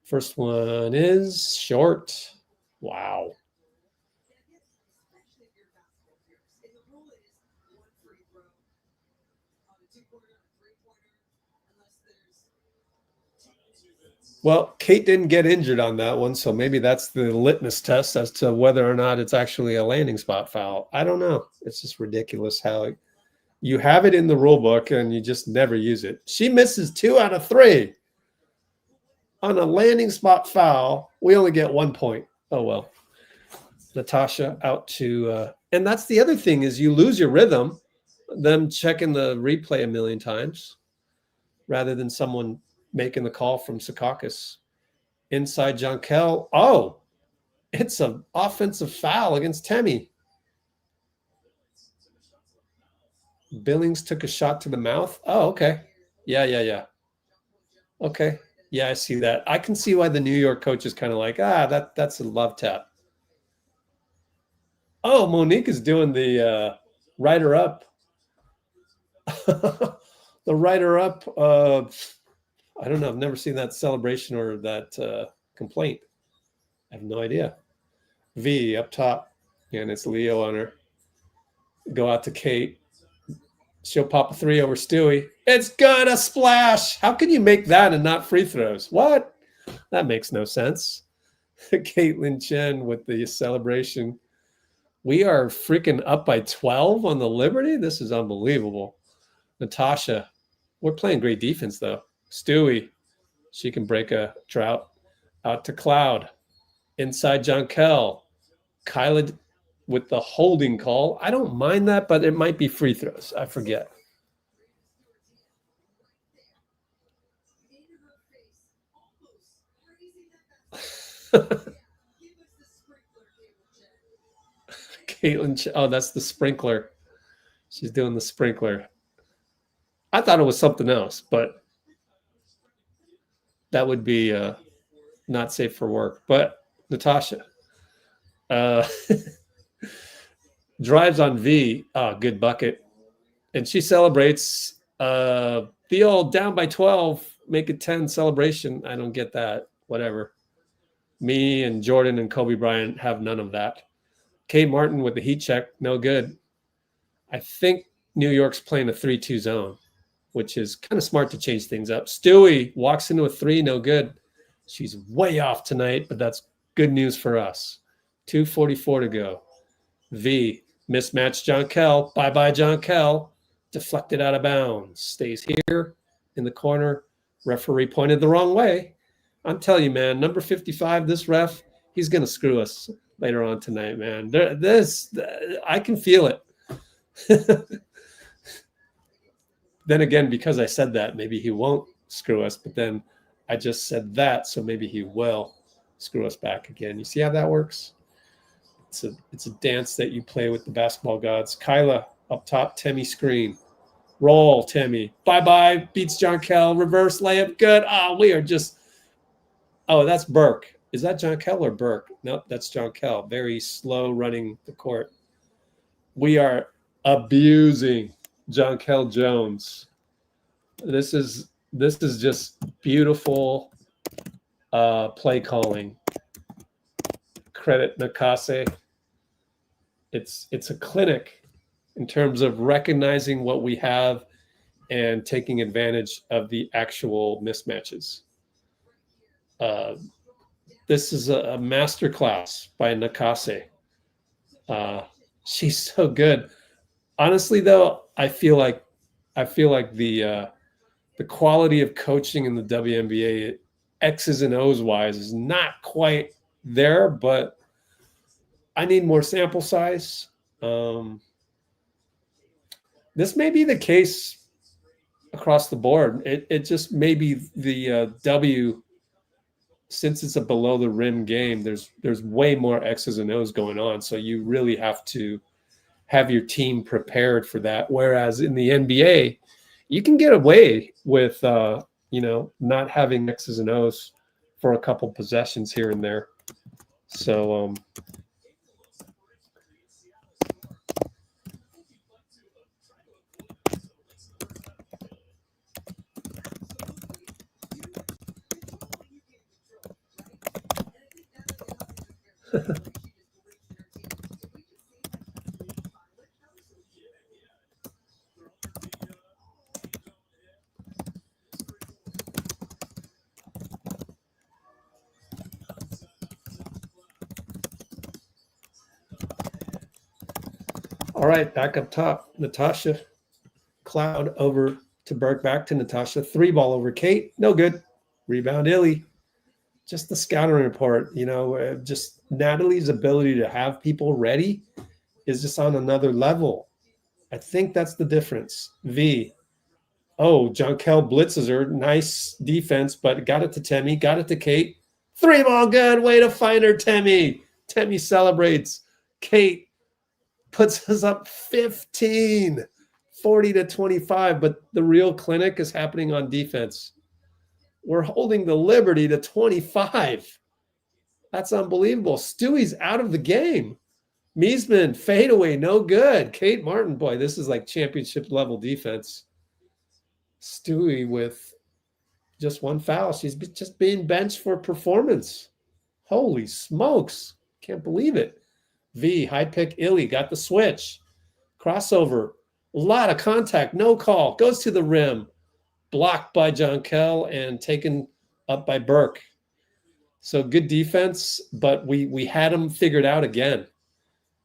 First one is short. Wow. Well, Kate didn't get injured on that one, so maybe that's the litmus test as to whether or not it's actually a landing spot foul. I don't know. It's just ridiculous how you have it in the rule book and you just never use it. She misses 2 out of 3. On a landing spot foul, we only get 1 point. Oh, well. Natasha out to and that's the other thing is you lose your rhythm, them checking the replay a million times rather than someone making the call from Secaucus. Inside Jonquel. Oh, it's an offensive foul against Temi. Billings took a shot to the mouth. Oh, okay. Yeah. Okay. Yeah, I see that. I can see why the New York coach is kind of like, that's a love tap. Oh, Monique is doing the rider up. The rider up. I don't know. I've never seen that celebration or that complaint. I have no idea. V up top, and it's Leo on her. Go out to Kate. She'll pop a 3 over Stewie. It's gonna splash. How can you make that and not free throws? What? That makes no sense. Caitlin Chen with the celebration. We are freaking up by 12 on the Liberty. This is unbelievable. Natasha, we're playing great defense though. Stewie, she can break a drought. Out to Cloud. Inside Jonquel. Kaila with the holding call. I don't mind that, but it might be free throws. I forget. Caitlin, oh, that's the sprinkler. She's doing the sprinkler. I thought it was something else, but that would be not safe for work. But Natasha drives on V. Oh, good bucket. And she celebrates the old down by 12, make it 10 celebration. I don't get that. Whatever. Me and Jordan and Kobe Bryant have none of that. Kate Martin with the heat check, no good. I think New York's playing a 3-2 zone, which is kind of smart to change things up. Stewie walks into a 3, no good. She's way off tonight, but that's good news for us. 2:44 to go. V, mismatched Jonquel. Bye-bye, Jonquel. Deflected out of bounds. Stays here in the corner. Referee pointed the wrong way. I'm telling you, man, number 55, this ref, he's going to screw us later on tonight, man. I can feel it. Then again, because I said that, maybe he won't screw us, but then I just said that, so maybe he will screw us back again. You see how that works? It's a dance that you play with the basketball gods. Kaila up top, Temi screen. Roll, Temi. Bye-bye. Beats Jonquel. Reverse layup. Good. Oh, we are just... Oh, that's Burke. Is that Jonquel or Burke? Nope, that's Jonquel. Very slow running the court. We are abusing Jonquel Jones. This is just beautiful play calling. Credit Nakase. It's a clinic in terms of recognizing what we have and taking advantage of the actual mismatches. This is a masterclass by Nakase. She's so good. Honestly, though, I feel like the quality of coaching in the WNBA, X's and O's wise, is not quite there, but I need more sample size. This may be the case across the board. It just may be the W, since it's a below the rim game, there's way more X's and O's going on. So you really have to have your team prepared for that. Whereas in the NBA, you can get away with not having X's and O's for a couple possessions here and there. So all right, back up top, Natasha. Cloud over to Burke, back to Natasha. 3-ball over Kate, no good. Rebound Illy. Just the scouting report, just Natalie's ability to have people ready is just on another level. I think that's the difference. V. Oh, Jonquel blitzes her. Nice defense, but got it to Temi, got it to Kate. 3-ball good. Way to find her, Temi. Temi celebrates. Kate puts us up 15, 40-25, but the real clinic is happening on defense. We're holding the Liberty to 25. That's unbelievable. Stewie's out of the game. Miesman, fadeaway, no good. Kate Martin, boy, this is like championship level defense. Stewie with just one foul. She's just being benched for performance. Holy smokes. Can't believe it. V, high pick, Illy, got the switch. Crossover, a lot of contact, no call. Goes to the rim. Blocked by Jonquel and taken up by Burke. So good defense, but we had them figured out again.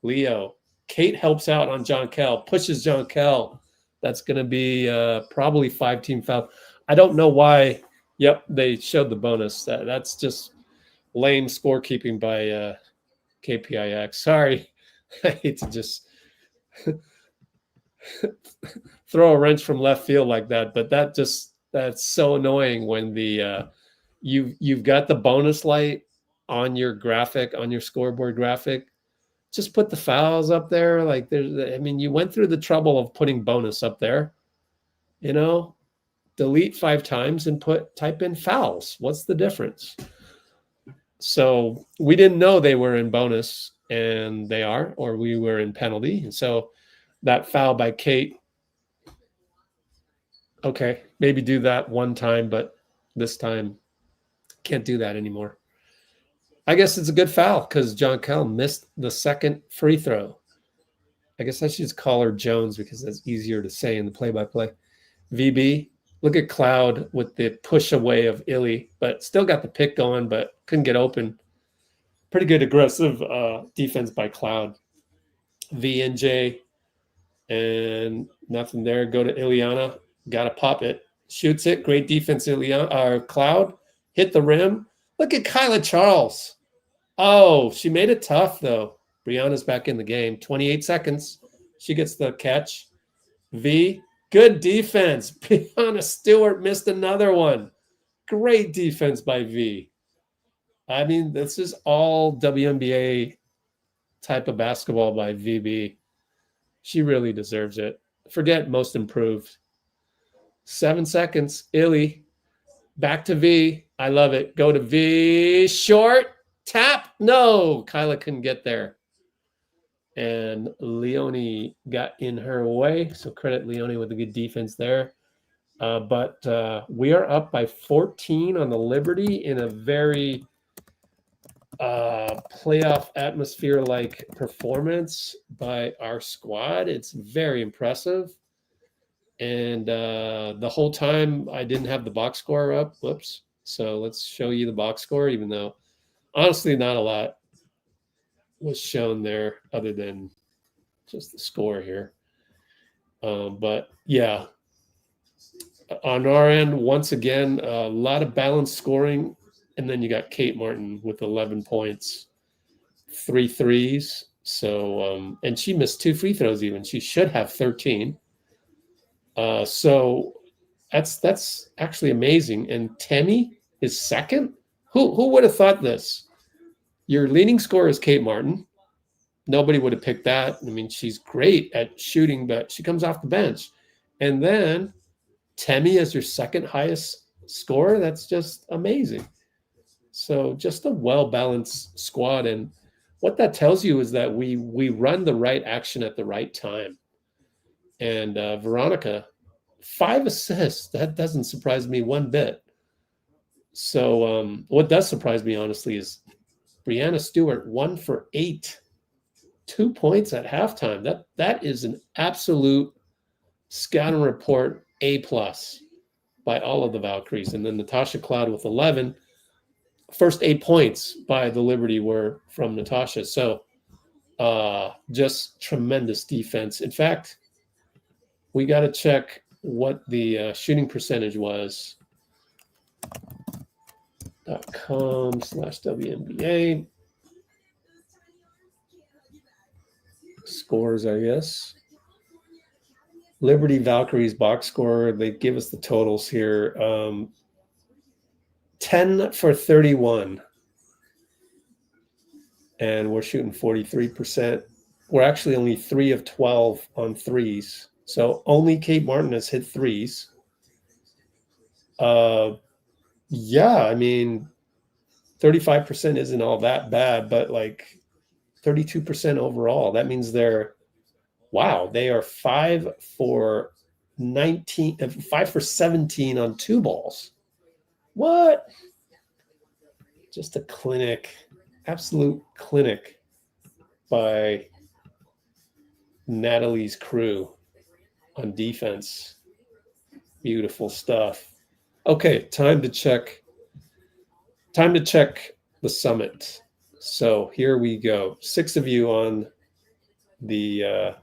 Leo. Kate helps out on Jonquel, pushes Jonquel. That's going to be probably 5-team foul. I don't know why. Yep, they showed the bonus. That's just lame scorekeeping by KPIX. Sorry. I hate to just throw a wrench from left field like that, but that's so annoying when the you've got the bonus light on your graphic, on your scoreboard graphic. Just put the fouls up there. Like you went through the trouble of putting bonus up there. Delete 5 times and type in fouls. What's the difference? So we didn't know they were in bonus, and they are, or we were in penalty. And so that foul by Kate, okay, maybe do that one time, but this time can't do that anymore. I guess it's a good foul because Jonquel missed the second free throw. I guess I should just call her Jones because that's easier to say in the play-by-play. VB, look at Cloud with the push away of Illy, but still got the pick going, but couldn't get open. Pretty good aggressive defense by Cloud. V and J, and nothing there. Go to Ileana. Got to pop it. Shoots it. Great defense, Cloud. Hit the rim. Look at Kaila Charles. Oh, she made it tough, though. Brianna's back in the game. 28 seconds. She gets the catch. V, Good defense. Brianna Stewart missed another one. Great defense by V. I mean, this is all WNBA type of basketball by VB. She really deserves it. Forget most improved. 7 seconds. Illy. Back to V. I love it. Go to V. Short. Tap. No. Kaila couldn't get there. And Leone got in her way. So credit Leone with a good defense there. But we are up by 14 on the Liberty in a very playoff atmosphere-like performance by our squad. It's very impressive. And the whole time I didn't have the box score up. Whoops. So let's show you the box score, even though honestly not a lot was shown there other than just the score here. But yeah, on our end, once again, a lot of balanced scoring. And then you got Kate Martin with 11 points, 3 threes. So, and she missed 2 free throws even. She should have 13. So that's actually amazing. And Temi is second. Who would have thought this? Your leading scorer is Kate Martin. Nobody would have picked that. I mean, she's great at shooting, but she comes off the bench. And then Temi as your second highest scorer. That's just amazing. So just a well-balanced squad. And what that tells you is that we run the right action at the right time. And Veronica, 5 assists. That doesn't surprise me one bit. So what does surprise me, honestly, is Brianna Stewart, 1 for 8. 2 points at halftime. That is an absolute scouting report A+ by all of the Valkyries. And then Natasha Cloud with 11. First 8 points by the Liberty were from Natasha. So just tremendous defense. In fact, we got to check what the shooting percentage was. .com/WNBA. Scores, I guess. Liberty Valkyries box score. They give us the totals here. 10 for 31. And we're shooting 43%. We're actually only 3 of 12 on threes. So only Kate Martin has hit threes. Yeah, I mean, 35% isn't all that bad, but like 32% overall. That means they are 5 for 17 on 2 balls. What? Just a clinic, absolute clinic by Natalie's crew on defense. Beautiful stuff. Okay, time to check the summit. So here we go. 6 of you on the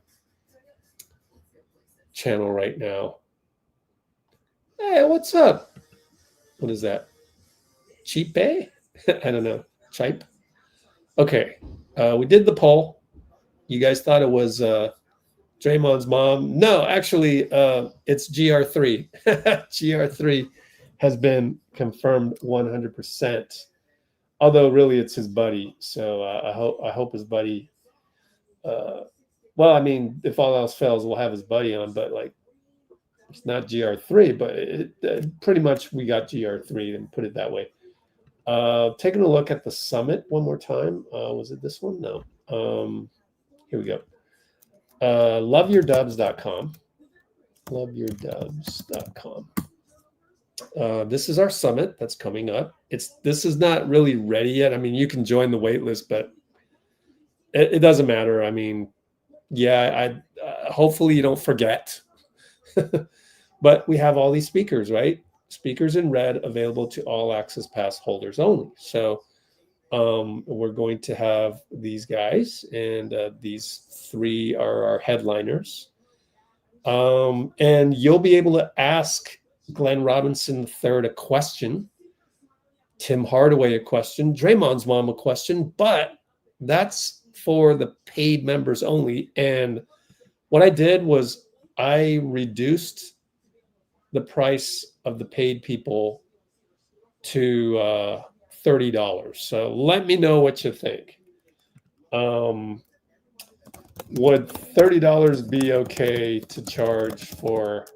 channel right now. Hey, what's up? What is that? Cheap pay? I don't know. Chipe? Okay. We did the poll. You guys thought it was Draymond's mom. No, actually, it's GR3. GR3 has been confirmed 100%. Although really it's his buddy. So I hope his buddy well, I mean, if all else fails, we'll have his buddy on, but like it's not GR3, but pretty much we got GR3 and put it that way. Taking a look at the summit one more time. Was it this one? No. Here we go. LoveYourDubs.com. LoveYourDubs.com. This is our summit that's coming up. This is not really ready yet. I mean, you can join the wait list, but it doesn't matter. I mean, yeah, hopefully you don't forget. But we have all these speakers, right? Speakers in red available to all access pass holders only. So we're going to have these guys, and these 3 are our headliners. And you'll be able to ask Glenn Robinson III a question, Tim Hardaway a question, Draymond's mom a question, but that's for the paid members only. And what I did was I reduced the price of the paid people to $30. So let me know what you think. Would $30 be okay to charge for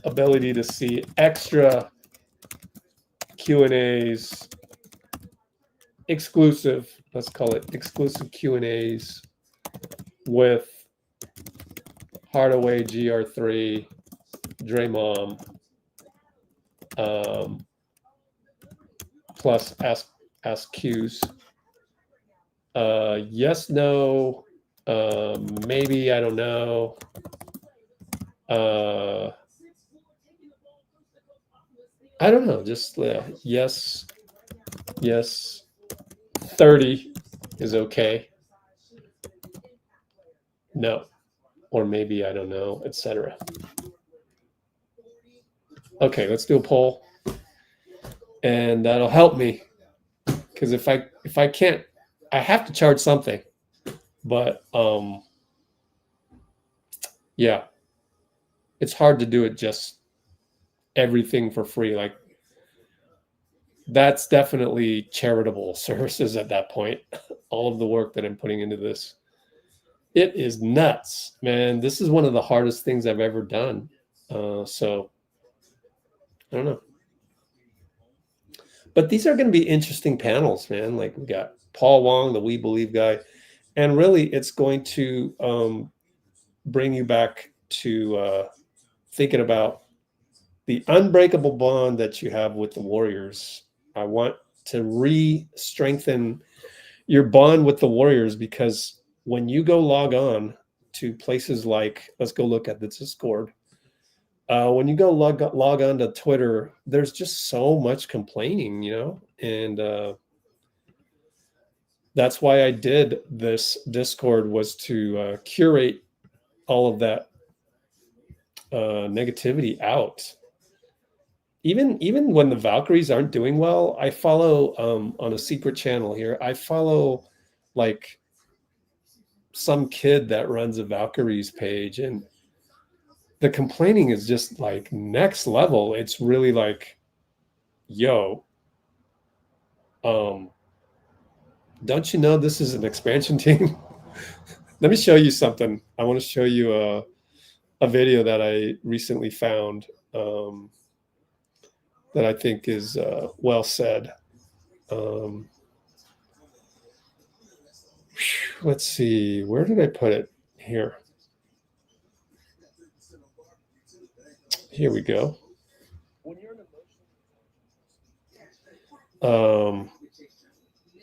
ability to see extra Q&As, exclusive, let's call it exclusive Q&As with Hardaway, GR3, Draymond, plus ask Q's. Yes, no, maybe, I don't know. I don't know, just yes, 30 is okay. No, or maybe, I don't know, etc. Okay, let's do a poll, and that'll help me, because if I can't, I have to charge something, but yeah, it's hard to do it just everything for free. Like, that's definitely charitable services at that point. All of the work that I'm putting into this, it is nuts, man. This is one of the hardest things I've ever done. So I don't know, but these are going to be interesting panels, man. Like, we got Paul Wong, the We Believe guy, and really it's going to bring you back to thinking about the unbreakable bond that you have with the Warriors. I want to re-strengthen your bond with the Warriors, because when you go log on to places like, let's go look at the Discord. When you go log on to Twitter, there's just so much complaining, and that's why I did this Discord, was to curate all of that negativity out. Even when the Valkyries aren't doing well, I follow on a secret channel here. I follow like some kid that runs a Valkyries page, and the complaining is just like next level. It's really like, yo, don't you know this is an expansion team? Let me show you something. I want to show you a video that I recently found. That I think is well said. Let's see, where did I put it? Here. Here we go.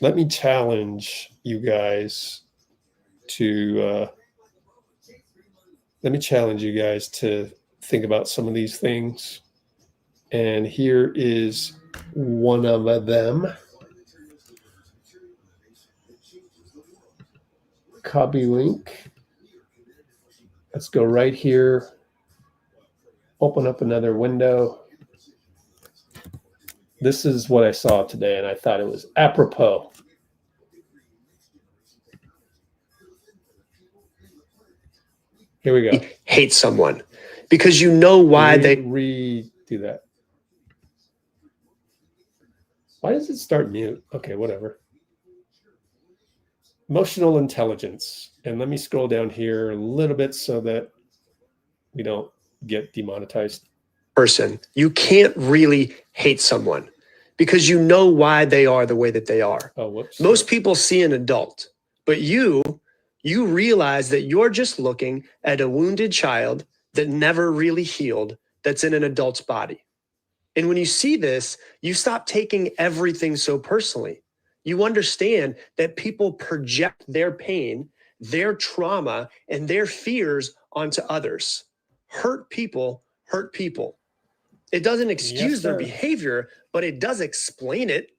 Let me challenge you guys to think about some of these things. And here is one of them. Copy link. Let's go right here. Open up another window. This is what I saw today, and I thought it was apropos. Here we go. Hate someone because you know why they redo that. Why does it start mute? Okay, whatever. Emotional intelligence. And let me scroll down here a little bit so that we don't get demonetized. Person, you can't really hate someone because you know why they are the way that they are. Oh, whoops. Most people see an adult, but you realize that you're just looking at a wounded child that never really healed, that's in an adult's body. And when you see this, you stop taking everything so personally. You understand that people project their pain, their trauma, and their fears onto others. Hurt people hurt people. It doesn't excuse their behavior, but it does explain it.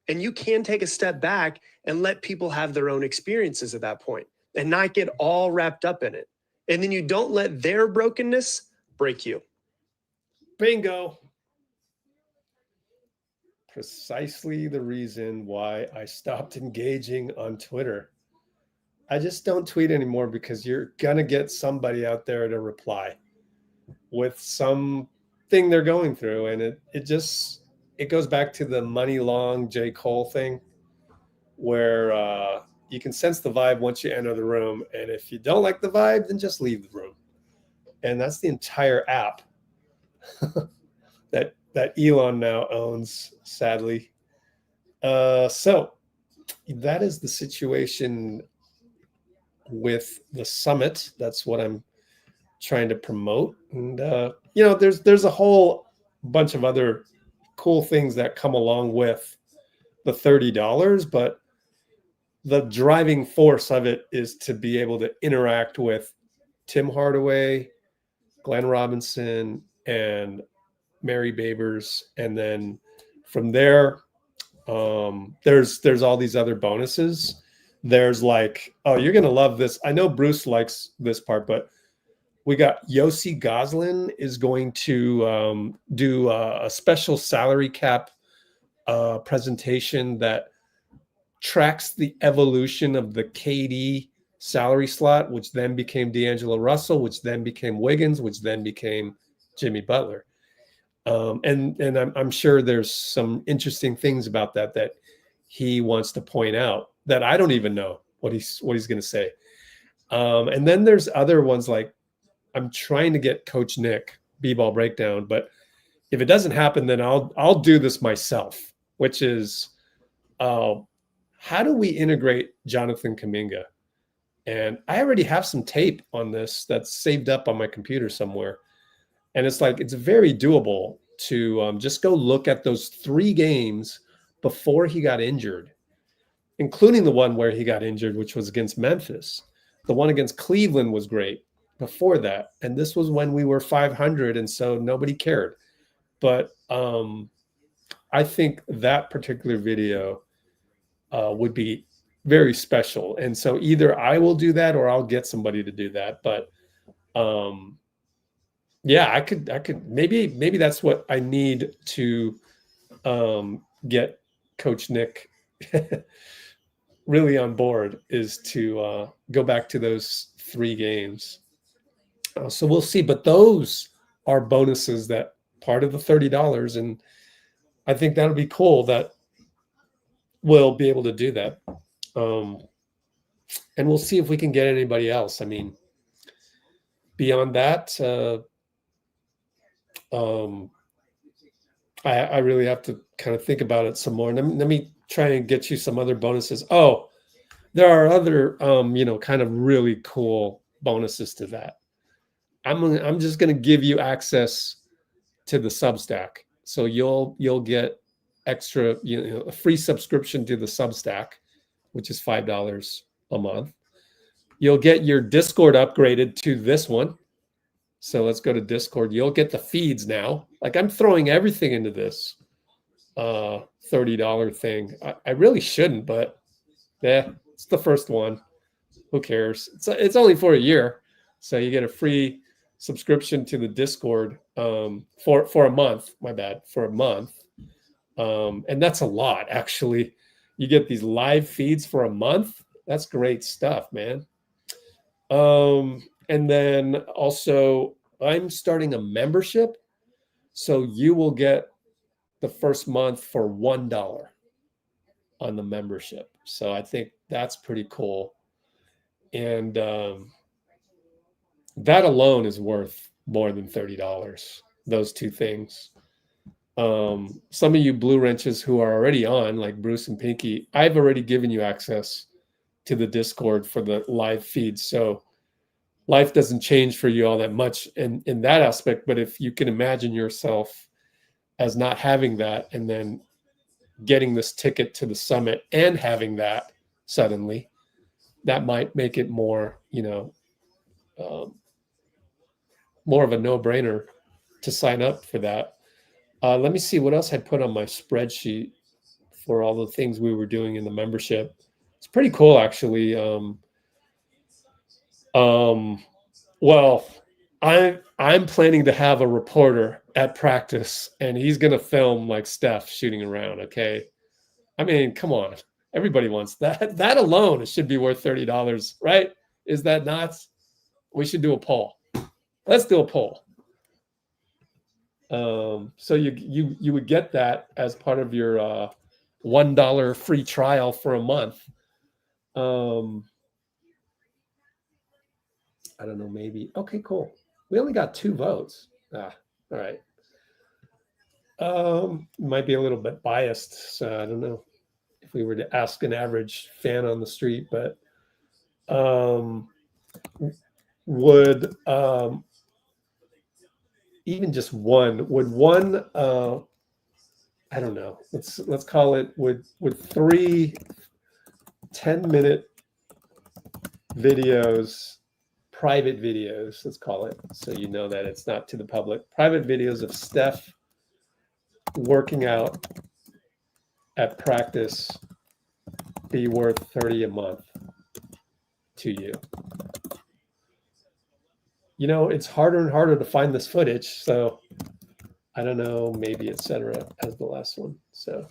And you can take a step back and let people have their own experiences at that point and not get all wrapped up in it. And then you don't let their brokenness break you. Bingo. Precisely the reason why I stopped engaging on Twitter. I just don't tweet anymore because you're gonna get somebody out there to reply with something they're going through, and it goes back to the money long J. Cole thing, where you can sense the vibe once you enter the room, and if you don't like the vibe, then just leave the room. And that's the entire app that Elon now owns, sadly. So that is the situation with the summit. That's what I'm trying to promote. And there's a whole bunch of other cool things that come along with the $30, but the driving force of it is to be able to interact with Tim Hardaway, Glenn Robinson, and Mary Babers. And then from there, there's all these other bonuses. There's like, oh, you're going to love this. I know Bruce likes this part, but we got Yossi Goslin is going to do a special salary cap presentation that tracks the evolution of the KD salary slot, which then became D'Angelo Russell, which then became Wiggins, which then became Jimmy Butler. And I'm sure there's some interesting things about that he wants to point out that I don't even know what he's going to say. And then there's other ones like I'm trying to get Coach Nick B-ball breakdown, but if it doesn't happen, then I'll do this myself, which is how do we integrate Jonathan Kuminga? And I already have some tape on this that's saved up on my computer somewhere. And it's like, it's very doable to just go look at those 3 games before he got injured, including the one where he got injured, which was against Memphis. The one against Cleveland was great before that. And this was when we were 500, and so nobody cared. But I think that particular video would be very special. And so either I will do that or I'll get somebody to do that. But yeah, I could maybe that's what I need to get Coach Nick really on board, is to go back to those 3 games. So we'll see. But those are bonuses that part of the $30. And I think that'll be cool that we'll be able to do that. And we'll see if we can get anybody else. I mean, beyond that, I really have to kind of think about it some more. Let me try and get you some other bonuses. Oh, there are other, kind of really cool bonuses to that. I'm just going to give you access to the Substack. So you'll get extra, a free subscription to the Substack, which is $5 a month. You'll get your Discord upgraded to this one. So let's go to Discord. You'll get the feeds now. Like, I'm throwing everything into this $30 thing. I really shouldn't, but yeah, it's the first one. Who cares? It's only for a year. So you get a free subscription to the Discord for a month. My bad, for a month. And that's a lot, actually. You get these live feeds for a month. That's great stuff, man. And then also, I'm starting a membership. So you will get the first month for $1 on the membership. So I think that's pretty cool. And that alone is worth more than $30, those 2 things. Some of you Blue Wrenches who are already on, like Bruce and Pinky, I've already given you access to the Discord for the live feed. So life doesn't change for you all that much in that aspect. But if you can imagine yourself as not having that and then getting this ticket to the summit and having that suddenly, that might make it more, more of a no-brainer to sign up for that. Let me see what else I put on my spreadsheet for all the things we were doing in the membership. It's pretty cool, actually. Well, I'm planning to have a reporter at practice, and he's going to film like Steph shooting around. Okay. I mean, come on. Everybody wants that. That alone, it should be worth $30, right? Is that nuts? We should do a poll. Let's do a poll. So you would get that as part of your $1 free trial for a month. I don't know, maybe. Okay, cool. We only got 2 votes. All right. Might be a little bit biased, so I don't know if we were to ask an average fan on the street, but would even just one, would one I don't know, let's call it, would 3 10-minute videos, private videos, let's call it, so you know that it's not to the public, private videos of Steph working out at practice be worth $30 a month to you? You know, it's harder and harder to find this footage, so I don't know, maybe etc. as the last one. So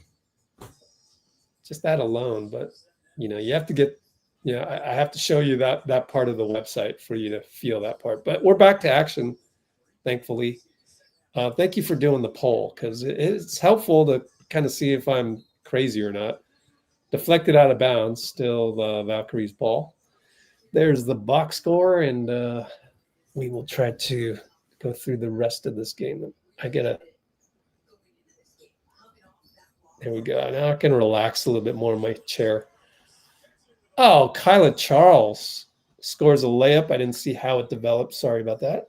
just that alone, but you know, you have to get, you know, I have to show you that part of the website for you to feel that part. But we're back to action, thankfully. Thank you for doing the poll, because it's helpful to kind of see if I'm crazy or not. Deflected out of bounds, still the Valkyries ball. There's the box score, and we will try to go through the rest of this game. There we go. Now I can relax a little bit more in my chair. Oh, Kaila Charles scores a layup. I didn't see how it developed. Sorry about that.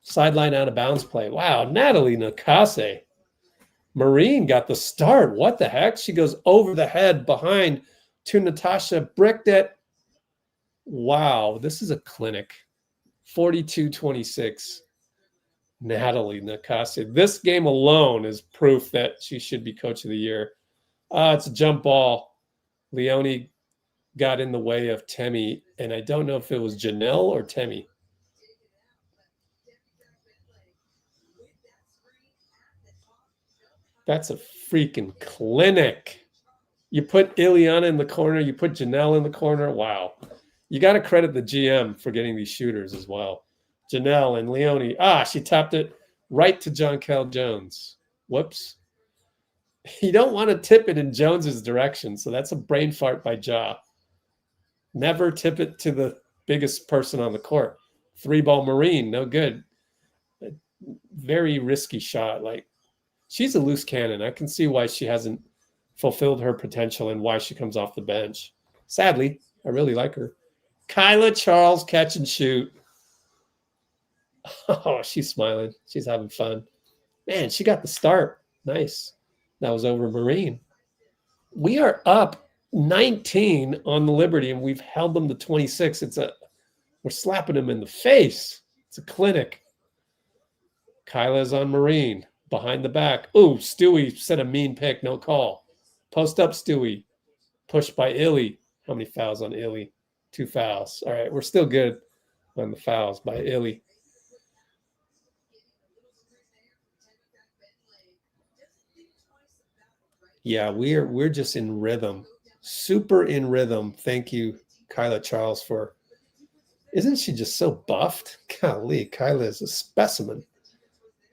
Sideline out of bounds play. Wow, Natalie Nakase. Marine got the start. What the heck? She goes over the head behind to Natasha. Bricked it. Wow, this is a clinic. 42-26. Natalie Nakase. This game alone is proof that she should be coach of the year. It's a jump ball. Leone got in the way of Temi, and I don't know if it was Janelle or Temi. That's a freaking clinic. You put Ileana in the corner. You put Janelle in the corner. Wow. You got to credit the GM for getting these shooters as well. Janelle and Leone. She tapped it right to Jonquel Jones. Whoops. You don't want to tip it in Jones's direction, so that's a brain fart by Ja. Never tip it to the biggest person on the court. 3-ball Marine, no good. Very risky shot. Like, she's a loose cannon. I can see why she hasn't fulfilled her potential and why she comes off the bench. Sadly, I really like her. Kaila Charles, catch and shoot. Oh, she's smiling. She's having fun. Man, she got the start. Nice. That was over Marine. We are up 19 on the Liberty, and we've held them to 26. We're slapping them in the face. It's a clinic. Kaila's on Marine. Behind the back. Ooh, Stewie set a mean pick. No call. Post up, Stewie. Pushed by Illy. How many fouls on Illy? 2 fouls. All right, we're still good on the fouls by Illy. Yeah, we're just in rhythm. Super in rhythm. Thank you, Kaila Charles, for... Isn't she just so buffed? Golly, Kaila is a specimen.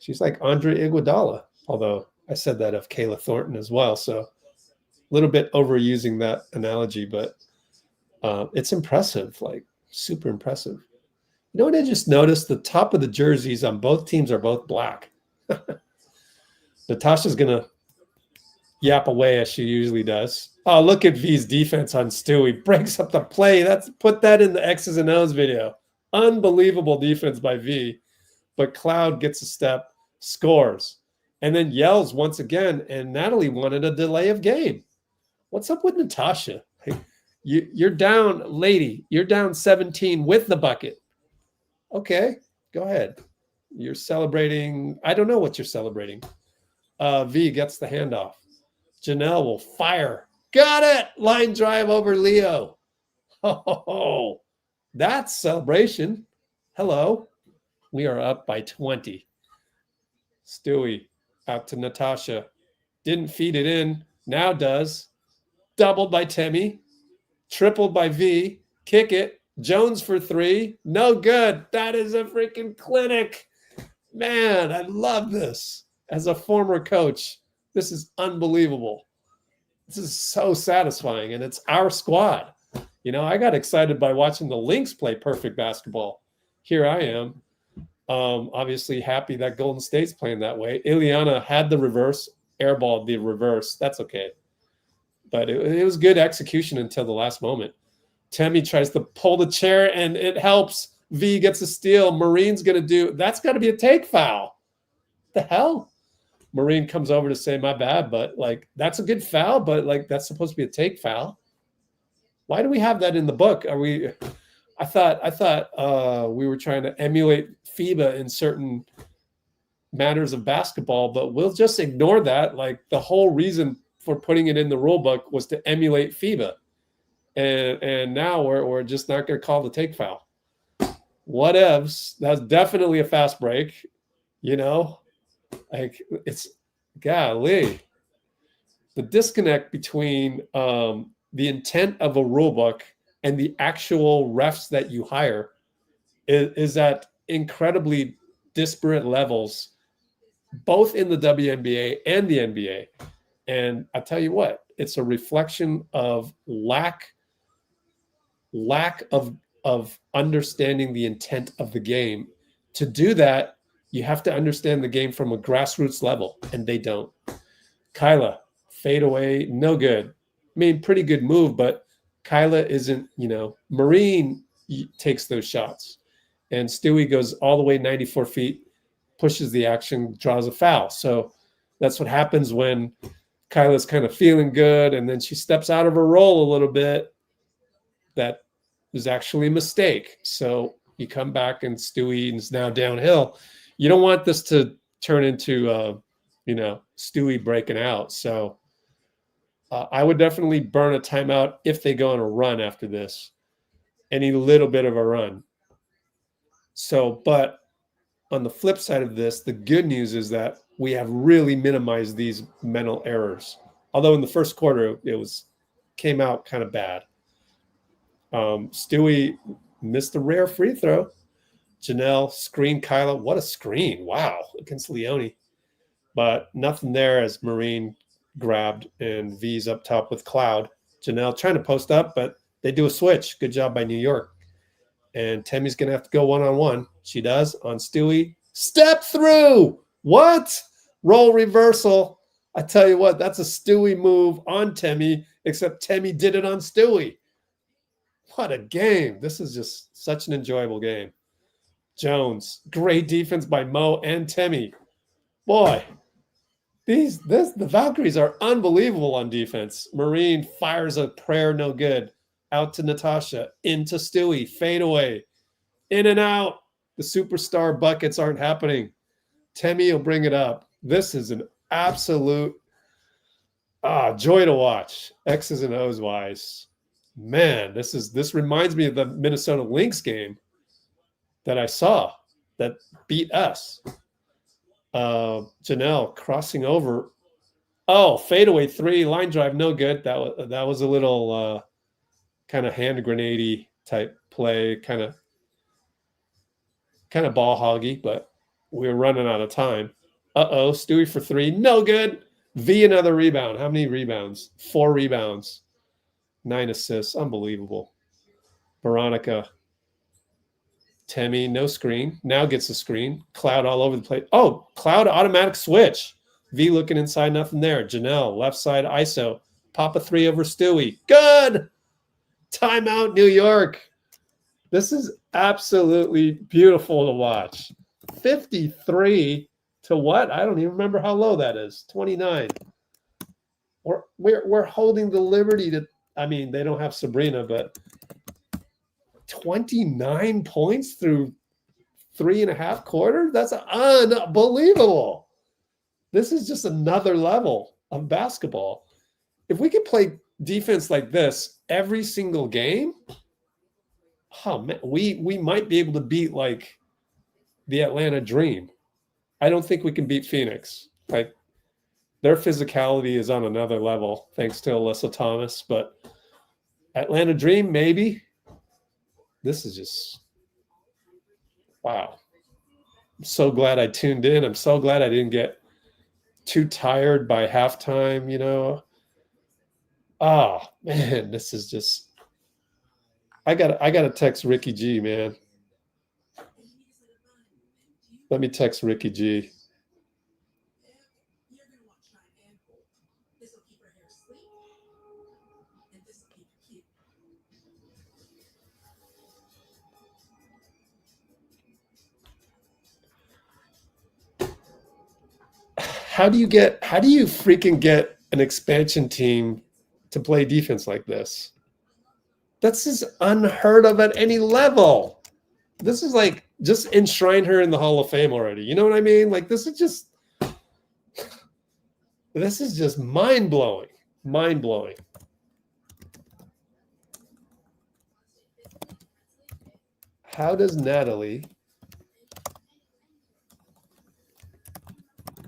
She's like Andre Iguodala, although I said that of Kayla Thornton as well. So a little bit overusing that analogy, but it's impressive, like super impressive. You know what I just noticed? The top of the jerseys on both teams are both black. Natasha's going to yap away as she usually does. Oh, look at V's defense on Stewie. Breaks up the play. Put that in the X's and O's video. Unbelievable defense by V. But Cloud gets a step, scores, and then yells once again, and Natalie wanted a delay of game. What's up with Natasha? You're down, lady. You're down 17 with the bucket. Okay, go ahead. You're celebrating. I don't know what you're celebrating. V gets the handoff. Janelle will fire. Got it. Line drive over Leo. Oh, that's celebration. Hello. We are up by 20. Stewie out to Natasha. Didn't feed it in. Now does. doubled by Temi, tripled by V, kick it, Jones for 3, no good. That is a freaking clinic. Man, I love this. As a former coach, this is unbelievable. This is so satisfying, and it's our squad. You know, I got excited by watching the Lynx play perfect basketball. Here I am. Obviously happy that Golden State's playing that way. Ileana had the reverse, airballed the reverse. That's okay. But it was good execution until the last moment. Temi tries to pull the chair, and it helps. V gets a steal. Marine's going to do – that's got to be a take foul. The hell? Marine comes over to say, my bad, but, like, that's a good foul, but, like, that's supposed to be a take foul. Why do we have that in the book? Are we – I thought we were trying to emulate FIBA in certain matters of basketball, but we'll just ignore that. Like, the whole reason for putting it in the rule book was to emulate FIBA. And now we're just not going to call the take foul. Whatevs. That's definitely a fast break, you know? Like, it's golly. The disconnect between the intent of a rule book and the actual refs that you hire is at incredibly disparate levels, both in the WNBA and the NBA. And I tell you what, it's a reflection of lack of understanding the intent of the game. To do that, you have to understand the game from a grassroots level, and they don't. Kaila, fade away, no good. I mean, pretty good move, but Kaila isn't, you know, Marine takes those shots. And Stewie goes all the way 94 feet, pushes the action, draws a foul. So that's what happens when Kaila's kind of feeling good, and then she steps out of her role a little bit. That was actually a mistake. So you come back, and Stewie is now downhill. You don't want this to turn into, you know, Stewie breaking out. So I would definitely burn a timeout if they go on a run after this, any little bit of a run. So, but on the flip side of this, the good news is that we have really minimized these mental errors. Although in the first quarter, came out kind of bad. Stewie missed a rare free throw. Janelle screen Kaila. What a screen. Wow. Against Leone. But nothing there as Marine grabbed, and V's up top with Cloud. Janelle trying to post up, but they do a switch. Good job by New York. And Temi's going to have to go one-on-one. She does on Stewie. Step through. What? Roll reversal. I tell you what, that's a Stewie move on Temi, except Temi did it on Stewie. What a game. This is just such an enjoyable game. Jones, great defense by Mo and Temi. Boy, the Valkyries are unbelievable on defense. Marine fires a prayer, no good. Out to Natasha, into Stewie, fade away, in and out. The superstar buckets aren't happening. Temi will bring it up. This is an absolute joy to watch. X's and O's wise. Man, this reminds me of the Minnesota Lynx game that I saw that beat us. Janelle crossing over. Oh, fadeaway 3, line drive, no good. That was a little kind of hand grenade-y type play, kind of ball hoggy, but we were running out of time. Stewie for 3, no good. V another rebound. How many rebounds? 4 rebounds. 9 assists. Unbelievable. Veronica. Temi, no screen. Now gets a screen. Cloud all over the place. Oh, Cloud automatic switch. V looking inside, nothing there. Janelle, left side ISO. Pop a 3 over Stewie. Good. Timeout, New York. This is absolutely beautiful to watch. 53 to what? I don't even remember how low that is. 29. We're holding the Liberty to, I mean, they don't have Sabrina, but 29 points through 3.5 quarters? That's unbelievable. This is just another level of basketball. If we could play defense like this every single game, oh man, we might be able to beat like the Atlanta Dream. I don't think we can beat Phoenix. Like their physicality is on another level, thanks to Alyssa Thomas. But Atlanta Dream, maybe. This is just, wow. I'm so glad I tuned in. I'm so glad I didn't get too tired by halftime, you know. Oh, man, this is just, I gotta text Ricky G, man. Let me text Ricky G. How do you freaking get an expansion team to play defense like this? This is unheard of at any level. This is like, just enshrine her in the Hall of Fame already. You know what I mean? Like, this is just mind-blowing. Mind-blowing. How does Natalie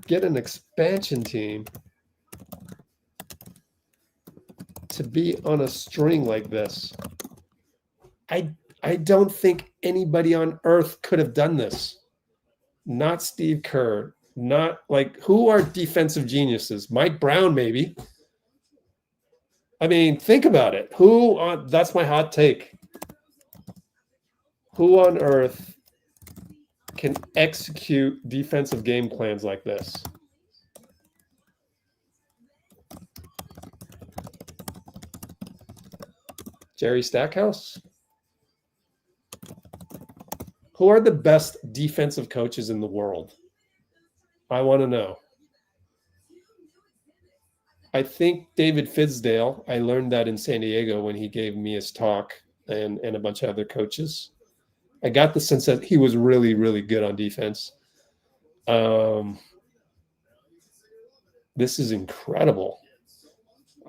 get an expansion team to be on a string like this? I don't think anybody on earth could have done this. Not Steve Kerr. Not like, who are defensive geniuses? Mike Brown, maybe. I mean, think about it. That's my hot take. Who on earth can execute defensive game plans like this? Jerry Stackhouse? Who are the best defensive coaches in the world? I want to know. I think David Fizdale, I learned that in San Diego when he gave me his talk, and a bunch of other coaches. I got the sense that he was really, really good on defense. This is incredible.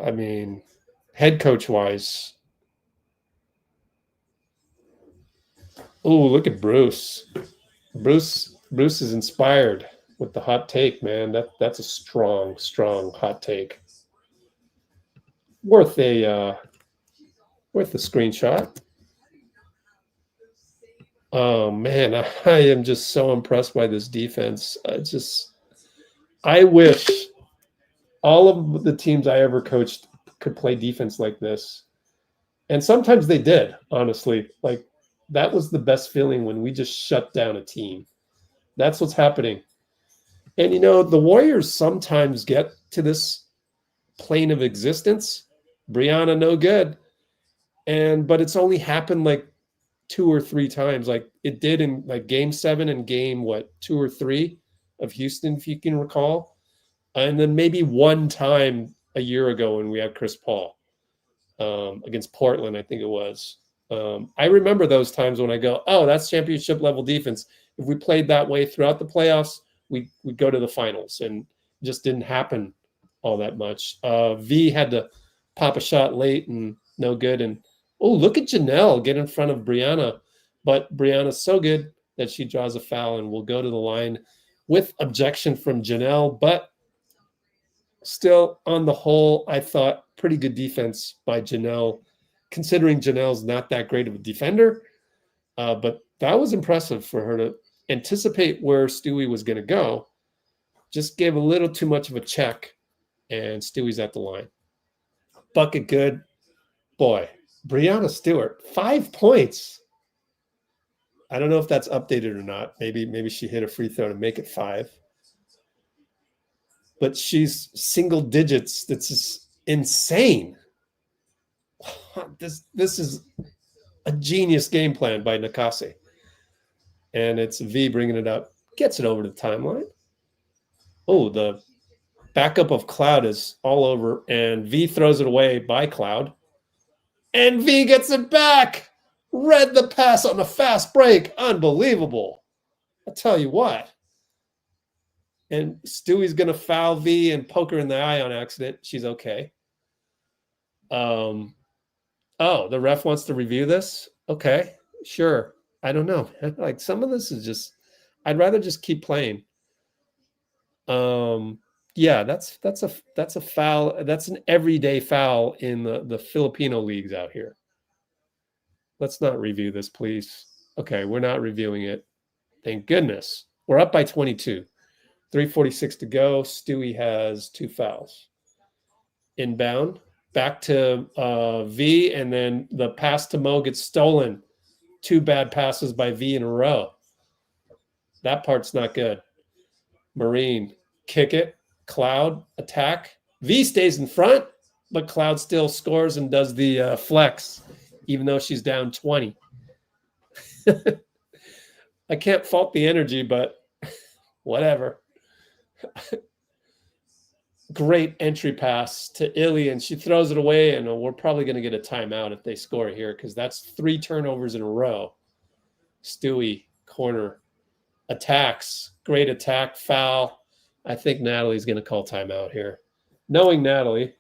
I mean, head coach wise. Oh, look at Bruce. Bruce is inspired with the hot take, man. That's a strong hot take. Worth a screenshot. Oh man, I am just so impressed by this defense. I wish all of the teams I ever coached could play defense like this. And sometimes they did, honestly. Like, that was the best feeling, when we just shut down a team. That's what's happening. And, you know, the Warriors sometimes get to this plane of existence. Brianna, no good. But it's only happened like 2 or 3 times. Like it did in like game 7 and game 2 or 3 of Houston, if you can recall. And then maybe one time a year ago when we had Chris Paul against Portland, I think it was. I remember those times when I go, oh, that's championship level defense. If we played that way throughout the playoffs, we'd go to the finals, and it just didn't happen all that much. V had to pop a shot late and no good. And oh, look at Janelle get in front of Brianna. But Brianna's so good that she draws a foul and will go to the line with objection from Janelle. But still, on the whole, I thought pretty good defense by Janelle, considering Janelle's not that great of a defender. But that was impressive for her to anticipate where Stewie was going to go. Just gave a little too much of a check, and Stewie's at the line. Bucket good. Boy, Brianna Stewart, 5 points. I don't know if that's updated or not. Maybe she hit a free throw to make it 5. But she's single digits. That's just insane. This is a genius game plan by Nakase. And it's V bringing it up. Gets it over the timeline. Oh, the backup of Cloud is all over, and V throws it away by Cloud. And V gets it back. Read the pass on a fast break. Unbelievable. I tell you what. And Stewie's going to foul V and poke her in the eye on accident. She's okay. Oh, the ref wants to review this? Okay, sure. I don't know. Like, some of this is just, I'd rather just keep playing. Yeah, that's a foul. That's an everyday foul in the Filipino leagues out here. Let's not review this, please. Okay, we're not reviewing it. Thank goodness. We're up by 22. 3:46 to go. Stewie has 2 fouls. Inbound. Back to V, and then the pass to Mo gets stolen. 2 bad passes by V in a row. That part's not good. Marine, kick it. Cloud, attack. V stays in front, but Cloud still scores and does the flex, even though she's down 20. I can't fault the energy, but whatever. Great entry pass to Illy, and she throws it away, and we're probably going to get a timeout if they score here because that's 3 turnovers in a row. Stewie, corner, attacks, great attack, foul. I think Natalie's going to call timeout here. Knowing Natalie,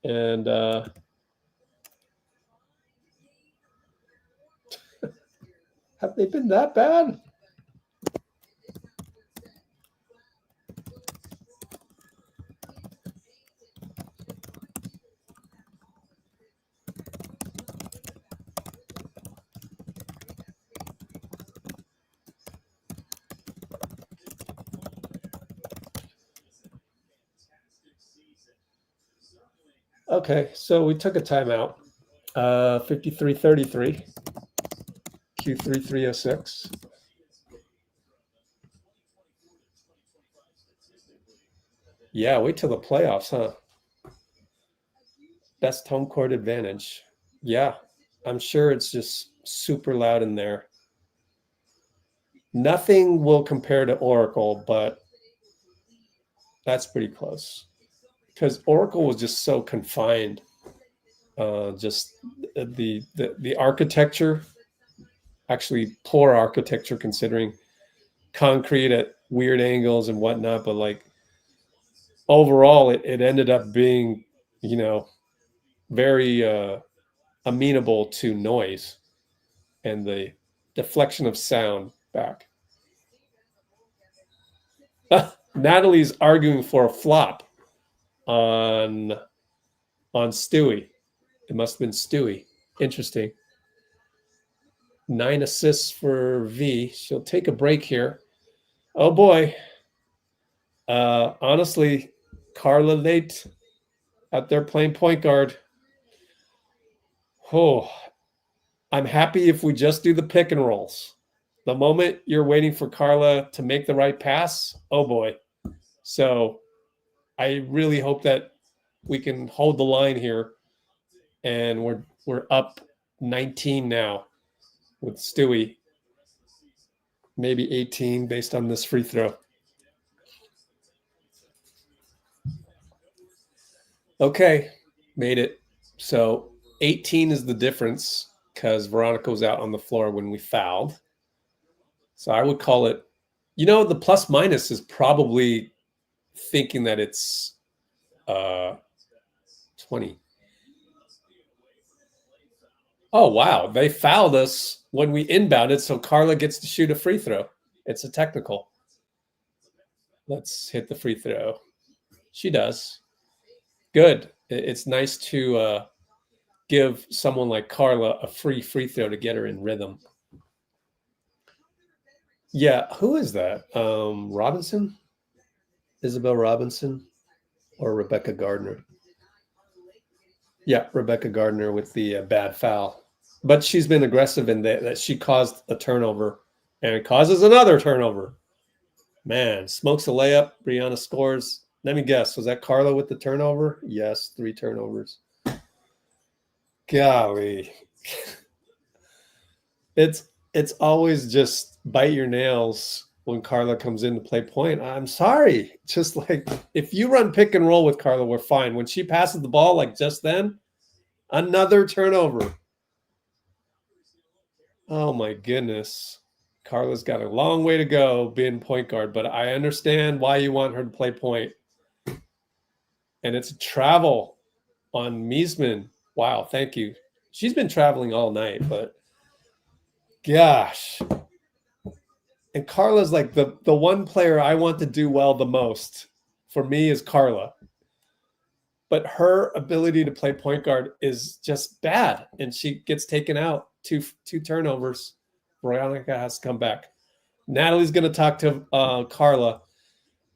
and have they been that bad? Okay, so we took a timeout. 53-33. Q3 306. Yeah, wait till the playoffs, huh? Best home court advantage. Yeah, I'm sure it's just super loud in there. Nothing will compare to Oracle, but that's pretty close. Because Oracle was just so confined. Just the architecture, actually poor architecture considering concrete at weird angles and whatnot, but like overall it ended up being, you know, very amenable to noise and the deflection of sound back. Natalie's arguing for a flop on Stewie. It must have been Stewie. Interesting. 9 assists for V. She'll take a break here. Oh boy. Honestly, Carla Leite out there playing point guard. Oh, I'm happy if we just do the pick and rolls. The moment you're waiting for Carla to make the right pass, oh boy. So I really hope that we can hold the line here. And we're up 19 now with Stewie. Maybe 18 based on this free throw. Okay, made it. So 18 is the difference because Veronica was out on the floor when we fouled. So I would call it, you know, the plus minus is probably thinking that it's 20. Oh, wow. They fouled us when we inbounded, so Carla gets to shoot a free throw. It's a technical. Let's hit the free throw. She does. Good. It's nice to give someone like Carla a free throw to get her in rhythm. Yeah, who is that? Robinson? Isabel Robinson or Rebecca Gardner? Yeah, Rebecca Gardner with the bad foul. But she's been aggressive in that she caused a turnover and causes another turnover. Man, smokes a layup. Brianna scores. Let me guess. Was that Carla with the turnover? Yes, 3 turnovers. Golly. It's always just bite your nails when Carla comes in to play point. I'm sorry. Just like if you run pick and roll with Carla, we're fine. When she passes the ball like just then, another turnover. Oh my goodness. Carla's got a long way to go being point guard, but I understand why you want her to play point. And it's a travel on Miesman. Wow, thank you. She's been traveling all night, but gosh. And Carla's like the one player I want to do well the most for me is Carla. But her ability to play point guard is just bad. And she gets taken out. Two turnovers. Veronica has to come back. Natalie's going to talk to Carla.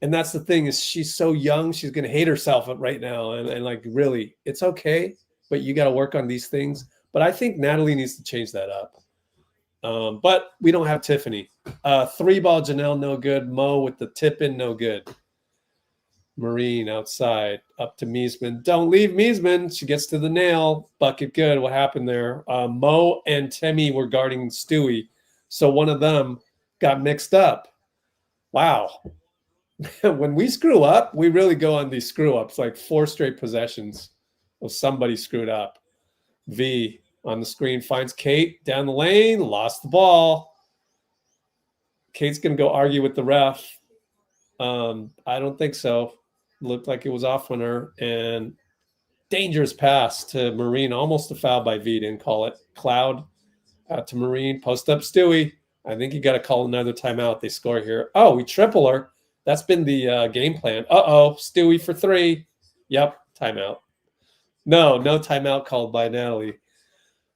And that's the thing, is she's so young. She's going to hate herself right now. And like, really, it's okay. But you got to work on these things. But I think Natalie needs to change that up. But we don't have Tiffany. 3-ball Janelle, no good. Mo with the tip in, no good. Marine outside, up to Miesman. Don't leave Miesman. She gets to the nail. Bucket good. What happened there? Mo and Temi were guarding Stewie. So one of them got mixed up. Wow. When we screw up, we really go on these screw-ups, like 4 straight possessions of somebody screwed up. V on the screen finds Kate down the lane, lost the ball. Kate's going to go argue with the ref. I don't think so. Looked like it was off on her. And dangerous pass to Marine, almost a foul by V, didn't call it. Cloud out to Marine, post up Stewie. I think you got to call another timeout. They score here. Oh, we triple her. That's been the game plan. Stewie for 3. Yep, timeout. No timeout called by Natalie.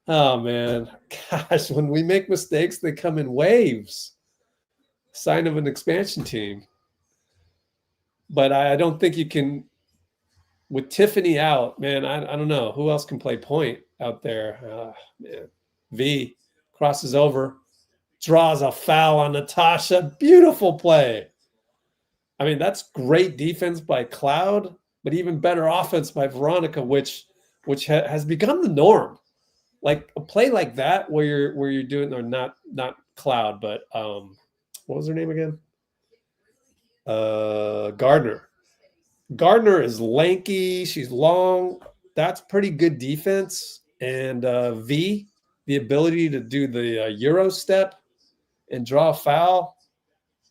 Oh, man. Gosh, when we make mistakes, they come in waves. Sign of an expansion team. But I don't think you can, with Tiffany out, man, I don't know. Who else can play point out there? Man. V crosses over, draws a foul on Natasha. Beautiful play. I mean, that's great defense by Cloud, but even better offense by Veronica, which has become the norm. Like a play like that where you're doing, or not Cloud, but what was her name again? Gardner. Gardner is lanky. She's long. That's pretty good defense. And V, the ability to do the Euro step and draw a foul.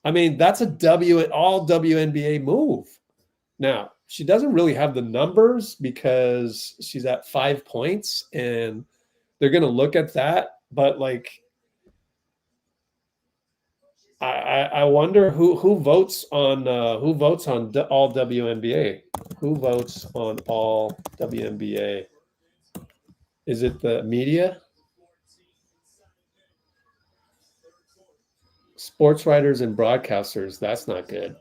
I mean, that's a all-WNBA move. Now, she doesn't really have the numbers because she's at 5 points, and they're going to look at that. But, like, I wonder who votes on all WNBA. Who votes on all WNBA? Is it the media? Sports writers and broadcasters. That's not good.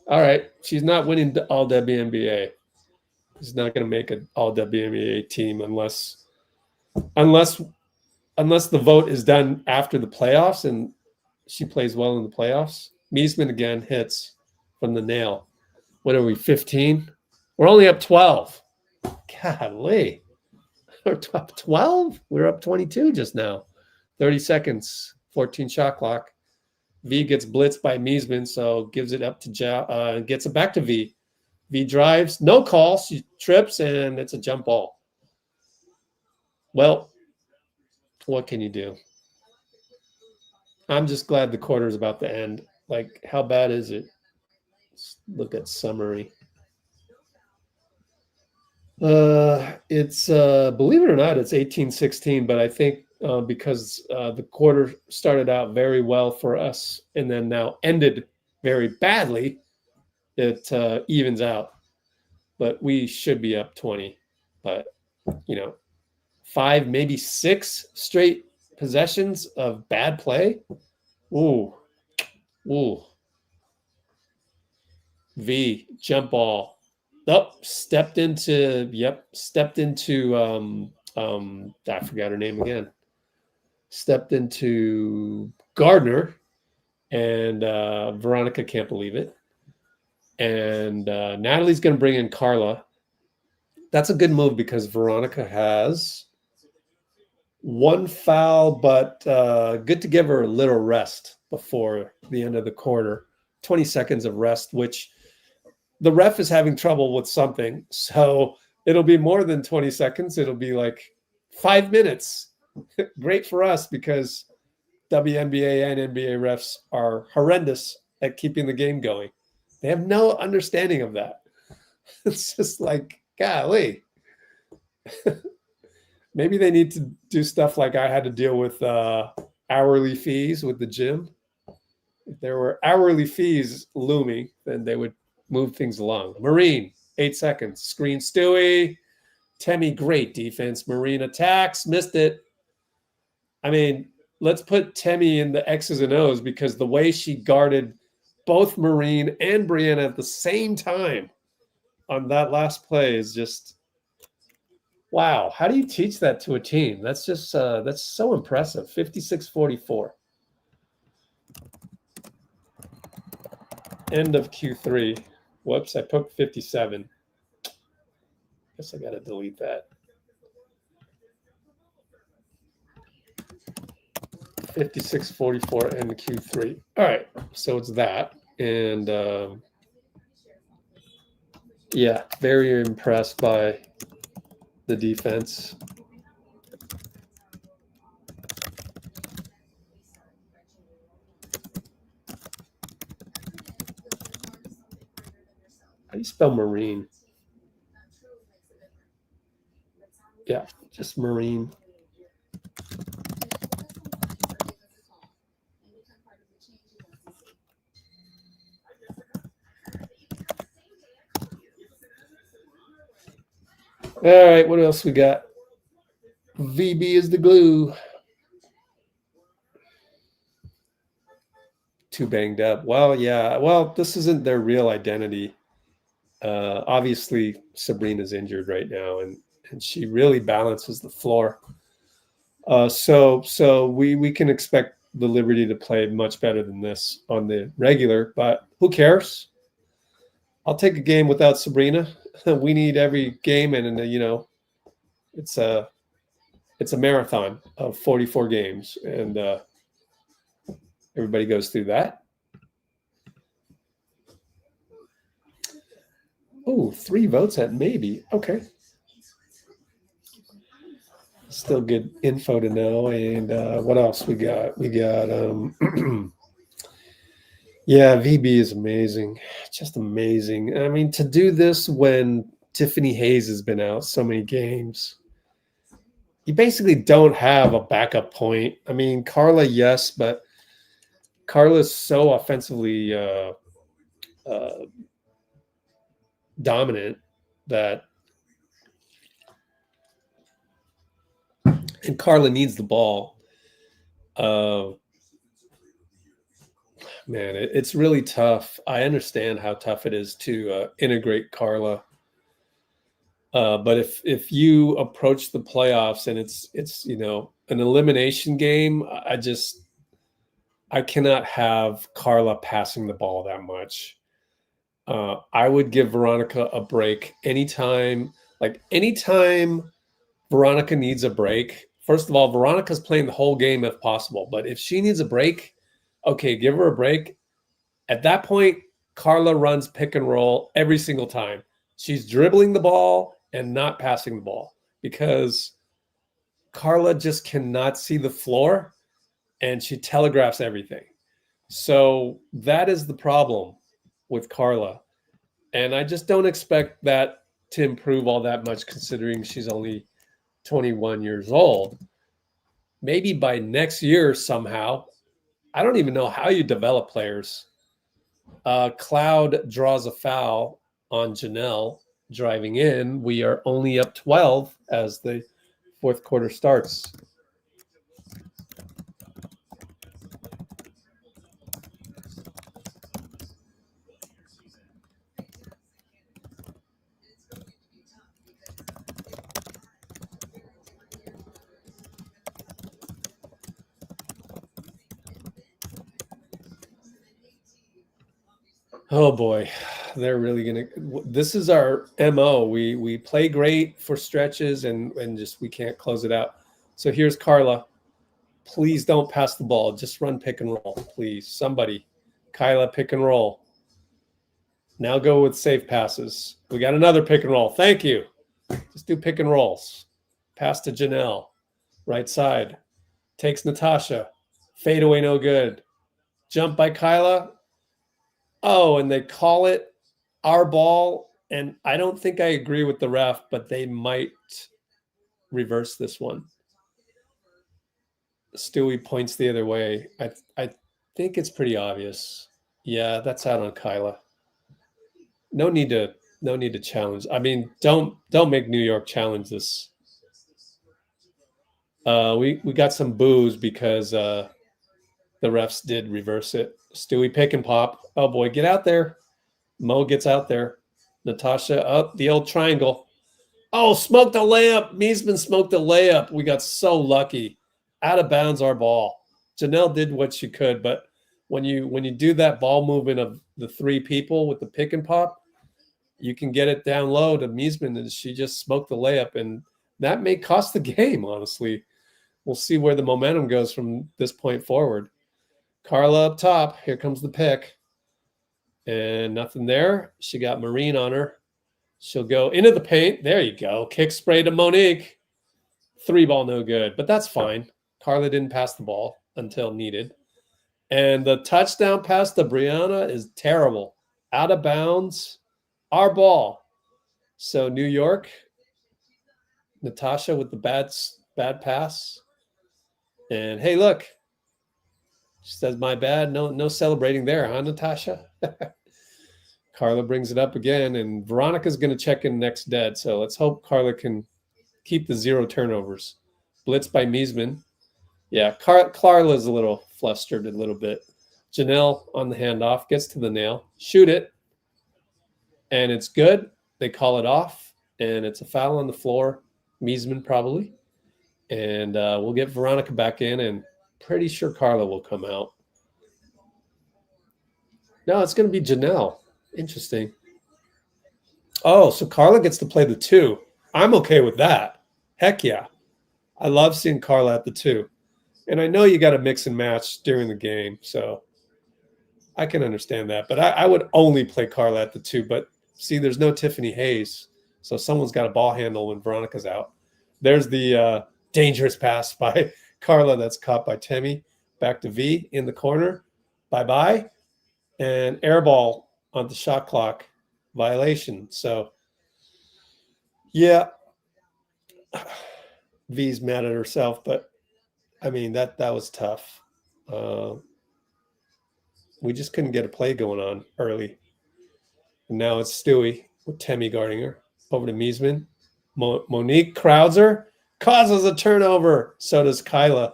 All right, she's not winning the all WNBA. She's not going to make an all WNBA team unless the vote is done after the playoffs and she plays well in the playoffs. Miesman again hits from the nail. What are we, 15? We're only up 12. Golly. We're up 12? We were up 22 just now. 30 seconds, 14 shot clock. V gets blitzed by Miesman, so gives it up to gets it back to V. V drives, no call. She trips, and it's a jump ball. Well, what can you do? I'm just glad the quarter is about to end. Like, how bad is it? Let's look at summary. It's believe it or not, it's 18-16, but I think because the quarter started out very well for us and then now ended very badly, it evens out. But we should be up 20. But, 5, maybe 6 straight possessions of bad play. Ooh. V, jump ball. Stepped into I forgot her name again. Stepped into Gardner, and Veronica can't believe it. And Natalie's going to bring in Carla. That's a good move because Veronica has 1 foul, but good to give her a little rest before the end of the quarter. 20 seconds of rest, which the ref is having trouble with something. So it'll be more than 20 seconds. It'll be like 5 minutes. Great for us because WNBA and NBA refs are horrendous at keeping the game going. They have no understanding of that. It's just like, golly. Maybe they need to do stuff like I had to deal with hourly fees with the gym. If there were hourly fees looming, then they would move things along. Marine, 8 seconds. Screen Stewie. Temi, great defense. Marine attacks, missed it. I mean, let's put Temi in the X's and O's because the way she guarded both Marine and Brianna at the same time on that last play is just, wow. How do you teach that to a team? That's just, that's so impressive. 56-44. End of Q3. Whoops, I put 57. Guess I got to delete that. 56-44 end Q3. All right, so it's that. And yeah, very impressed by the defense. How do you spell Marine? Yeah, just Marine. All right, what else we got? VB is the glue. Too banged up. Well, yeah. Well, this isn't their real identity. Obviously, Sabrina's injured right now, and she really balances the floor. So we can expect the Liberty to play much better than this on the regular, but who cares? I'll take a game without Sabrina. We need every game, and you know, it's a marathon of 44 games, and everybody goes through that. Oh, 3 votes at maybe. Okay. Still good info to know. And what else we got? We got, yeah, VB is amazing. Just amazing. I mean, to do this when Tiffany Hayes has been out so many games, you basically don't have a backup point. I mean, Carla, yes, but Carla's so offensively dominant that, and Carla needs the ball. Man, it's really tough. I understand how tough it is to integrate Carla. But if you approach the playoffs and it's you know, an elimination game, I cannot have Carla passing the ball that much. I would give Veronica a break anytime Veronica needs a break. First of all, Veronica's playing the whole game if possible, but if she needs a break, okay, give her a break. At that point, Carla runs pick and roll every single time. She's dribbling the ball and not passing the ball because Carla just cannot see the floor and she telegraphs everything. So that is the problem with Carla. And I just don't expect that to improve all that much considering she's only 21 years old. Maybe by next year somehow. I don't even know how you develop players. Cloud draws a foul on Janelle driving in. We are only up 12 as the fourth quarter starts. Oh boy, they're really gonna. This is our MO. We play great for stretches and just we can't close it out. So here's Carla. Please don't pass the ball. Just run pick and roll, please. Somebody, Kaila, pick and roll. Now go with safe passes. We got another pick and roll. Thank you. Just do pick and rolls. Pass to Janelle, right side. Takes Natasha. Fade away, no good. Jump by Kaila. Oh, and they call it our ball. And I don't think I agree with the ref, but they might reverse this one. Stewie points the other way. I think it's pretty obvious. Yeah, that's out on Kaila. No need to challenge. I mean, don't make New York challenge this. We got some boos because the refs did reverse it. Stewie pick and pop. Oh boy, get out there. Mo gets out there. Natasha up the old triangle. Oh, smoked a layup. Miesman smoked a layup. We got so lucky. Out of bounds our ball. Janelle did what she could, but when you do that ball movement of the three people with the pick and pop, you can get it down low to Miesman, and she just smoked the layup, and that may cost the game, honestly. We'll see where the momentum goes from this point forward. Carla up top. Here comes the pick. And nothing there. She got Marine on her. She'll go into the paint. There you go. Kick spray to Monique. 3-ball, no good. But that's fine. Carla didn't pass the ball until needed. And the touchdown pass to Brianna is terrible. Out of bounds. Our ball. So New York. Natasha with the bad pass. And hey, look. She says, my bad. No celebrating there, huh, Natasha? Carla brings it up again, and Veronica's going to check in next dead. So let's hope Carla can keep the 0 turnovers. Blitz by Miesman. Yeah, Carla's a little flustered a little bit. Janelle on the handoff, gets to the nail. Shoot it. And it's good. They call it off, and it's a foul on the floor. Miesman probably. And we'll get Veronica back in, and pretty sure Carla will come out. No, it's going to be Janelle. Interesting. Oh, so Carla gets to play the 2. I'm okay with that. Heck yeah. I love seeing Carla at the 2. And I know you got to mix and match during the game, so I can understand that. But I would only play Carla at the 2. But see, there's no Tiffany Hayes, so someone's got a ball handle when Veronica's out. There's the dangerous pass by Carla that's caught by Temi. Back to V in the corner. Bye-bye. And air ball on the shot clock violation. So, yeah, V's mad at herself, but I mean, that was tough. We just couldn't get a play going on early. And now it's Stewie with Temi guarding her. Over to Miesman. Monique crowds her, causes a turnover. So does Kaila.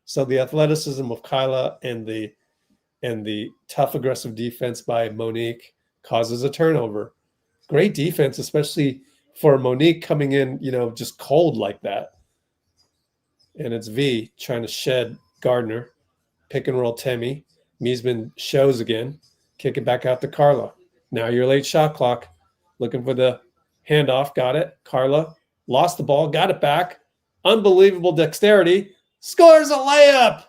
So the athleticism of Kaila and the tough, aggressive defense by Monique causes a turnover. Great defense, especially for Monique coming in, just cold like that. And it's V trying to shed Gardner. Pick and roll Temi. Miesman shows again. Kick it back out to Carla. Now your late shot clock. Looking for the handoff. Got it. Carla lost the ball. Got it back. Unbelievable dexterity. Scores a layup.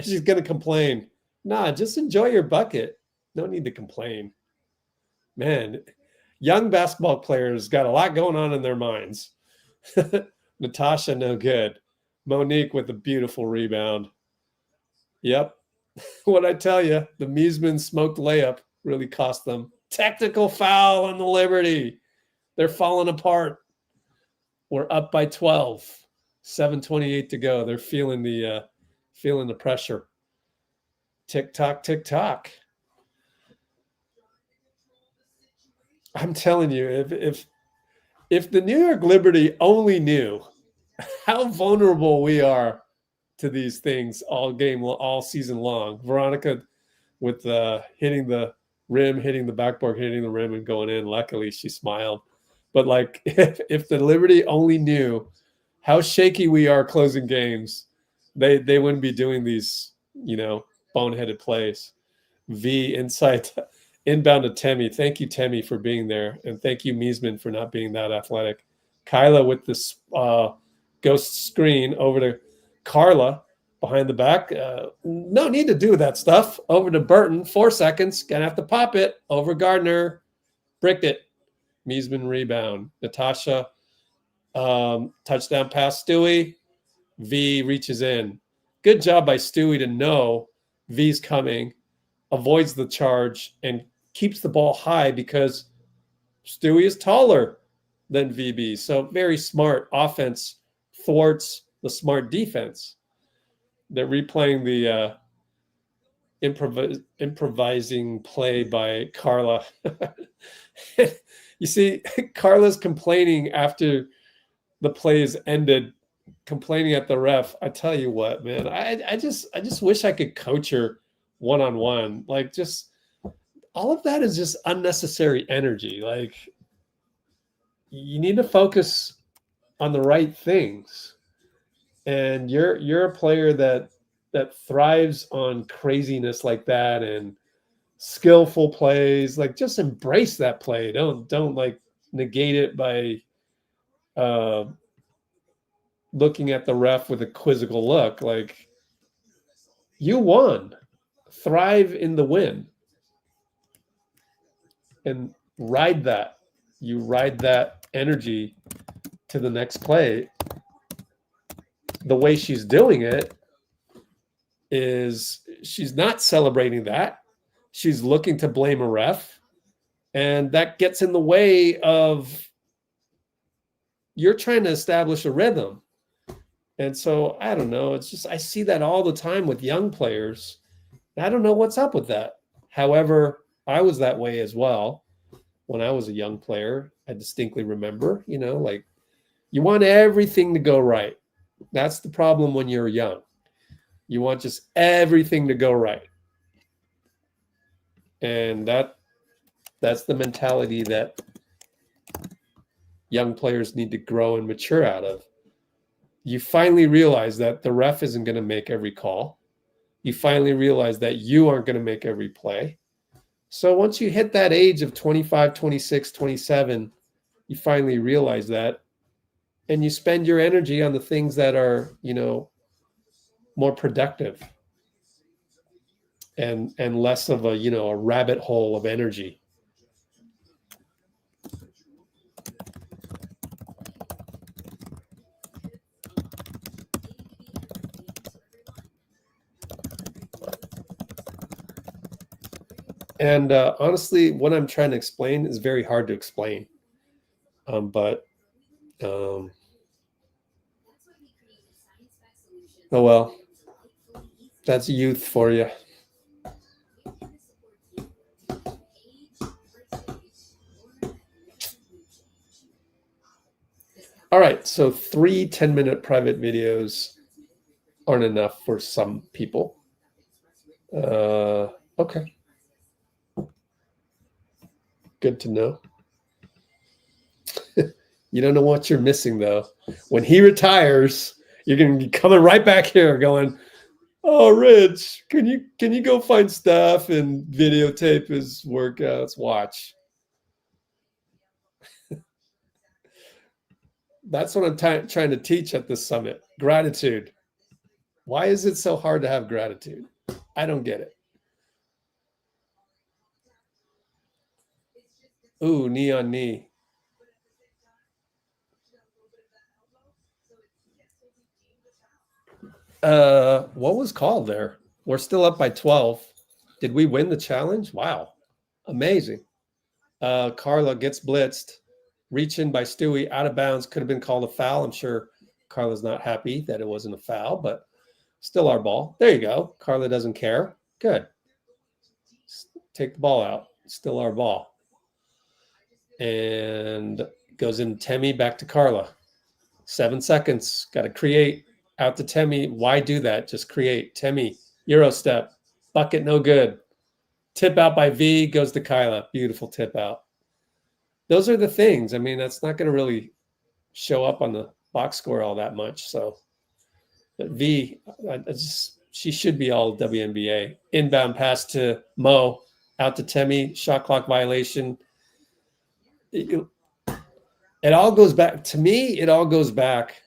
She's going to complain. Nah, just enjoy your bucket. No need to complain. Man, young basketball players got a lot going on in their minds. Natasha, no good. Monique with a beautiful rebound. Yep. What'd I tell you? The Miesman smoked layup really cost them. Technical foul on the Liberty. They're falling apart. We're up by 12. 7:28 to go. They're feeling the pressure. Tick tock, tick tock. I'm telling you, if the New York Liberty only knew how vulnerable we are to these things all season long. Veronica with hitting the rim, hitting the backboard, hitting the rim, and going in. Luckily, she smiled. But like, if the Liberty only knew how shaky we are closing games, they wouldn't be doing these, boneheaded plays. V inbound to Temi. Thank you, Temi, for being there. And thank you, Miesman, for not being that athletic. Kaila with this ghost screen over to Carla behind the back. No need to do that stuff. Over to Burton. 4 seconds. Gonna have to pop it. Over Gardner. Bricked it. Miesman rebound. Natasha. Touchdown pass Stewie. V reaches in. Good job by Stewie to know V's coming, avoids the charge, and keeps the ball high because Stewie is taller than VB. So very smart offense thwarts the smart defense. They're replaying improvising play by Carla. You see, Carla's complaining after the play is ended, complaining at the ref. I tell you what, man, I just wish I could coach her one-on-one. Like, just all of that is just unnecessary energy. Like, you need to focus on the right things. And you're a player that thrives on craziness like that and skillful plays. Like, just embrace that play. Don't like negate it by looking at the ref with a quizzical look. Like, you won. Thrive in the win and ride that. You ride that energy to the next play. The way she's doing it is she's not celebrating that. She's looking to blame a ref, and that gets in the way of you're trying to establish a rhythm. And so, I don't know, it's just, I see that all the time with young players. I don't know what's up with that. However, I was that way as well when I was a young player. I distinctly remember, like, you want everything to go right. That's the problem when you're young. You want just everything to go right. And that's the mentality that young players need to grow and mature out of. You finally realize that the ref isn't going to make every call. You finally realize that you aren't going to make every play. So once you hit that age of 25, 26, 27, you finally realize that. And you spend your energy on the things that are, more productive and less of a rabbit hole of energy. And honestly, what I'm trying to explain is very hard to explain. Oh well, that's youth for you. All right, so 3 10-minute private videos aren't enough for some people. Okay. Good to know. You don't know what you're missing, though. When he retires, you're going to be coming right back here going, "Oh, Rich, can you go find stuff and videotape his workouts? Watch." That's what I'm trying to teach at this summit. Gratitude. Why is it so hard to have gratitude? I don't get it. Ooh, knee on knee. What was called there? We're still up by 12. Did we win the challenge? Wow. Amazing. Carla gets blitzed. Reach in by Stewie, out of bounds. Could have been called a foul. I'm sure Carla's not happy that it wasn't a foul, but still our ball. There you go. Carla doesn't care. Good. Take the ball out. Still our ball. And goes in Temi, back to Carla. 7 seconds. Got to create. Out to Temi. Why do that? Just create. Temi, Euro step. Bucket, no good. Tip out by V, goes to Kaila. Beautiful tip out. Those are the things. I mean, that's not going to really show up on the box score all that much. So, but V, she should be all WNBA. Inbound pass to Mo. Out to Temi. Shot clock violation. It all goes back. To me, it all goes back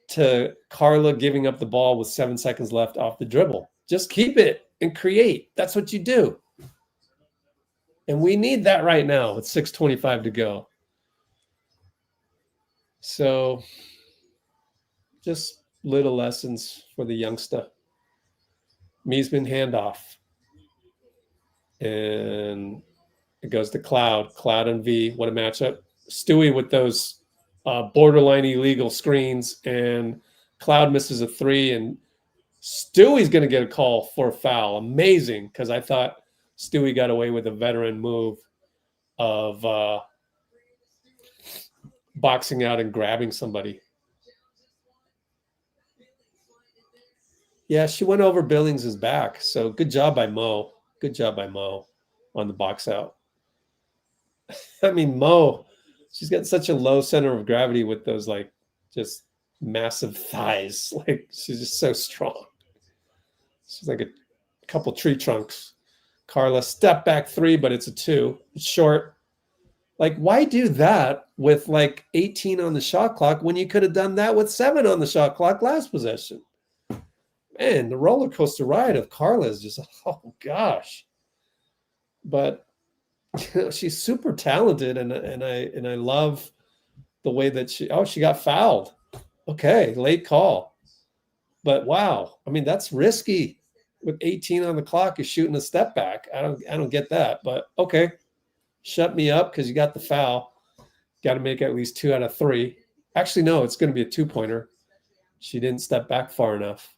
to Carla giving up the ball with 7 seconds left off the dribble. Just keep it and create. That's what you do. And we need that right now with 6:25 to go. So just little lessons for the youngster. Miesman handoff. And it goes to Cloud. Cloud and V. What a matchup. Stewie with those borderline illegal screens, and Cloud misses a 3, and Stewie's going to get a call for a foul. Amazing, because I thought Stewie got away with a veteran move of boxing out and grabbing somebody. Yeah, she went over Billings's back. So good job by Mo. Good job by Mo on the box out. I mean, Mo, she's got such a low center of gravity with those like just massive thighs. Like she's just so strong. She's like a couple tree trunks. Carla, step back 3, but it's a 2. It's short. Like, why do that with like 18 on the shot clock when you could have done that with 7 on the shot clock last possession? Man, the roller coaster ride of Carla is just, oh gosh. But you know, she's super talented, and I love the way that she got fouled. Okay, late call. But wow, I mean, that's risky. With 18 on the clock, you're shooting a step back. I don't get that, but okay. Shut me up because you got the foul. Got to make at least 2 out of 3. Actually, no, it's going to be a 2-pointer. She didn't step back far enough.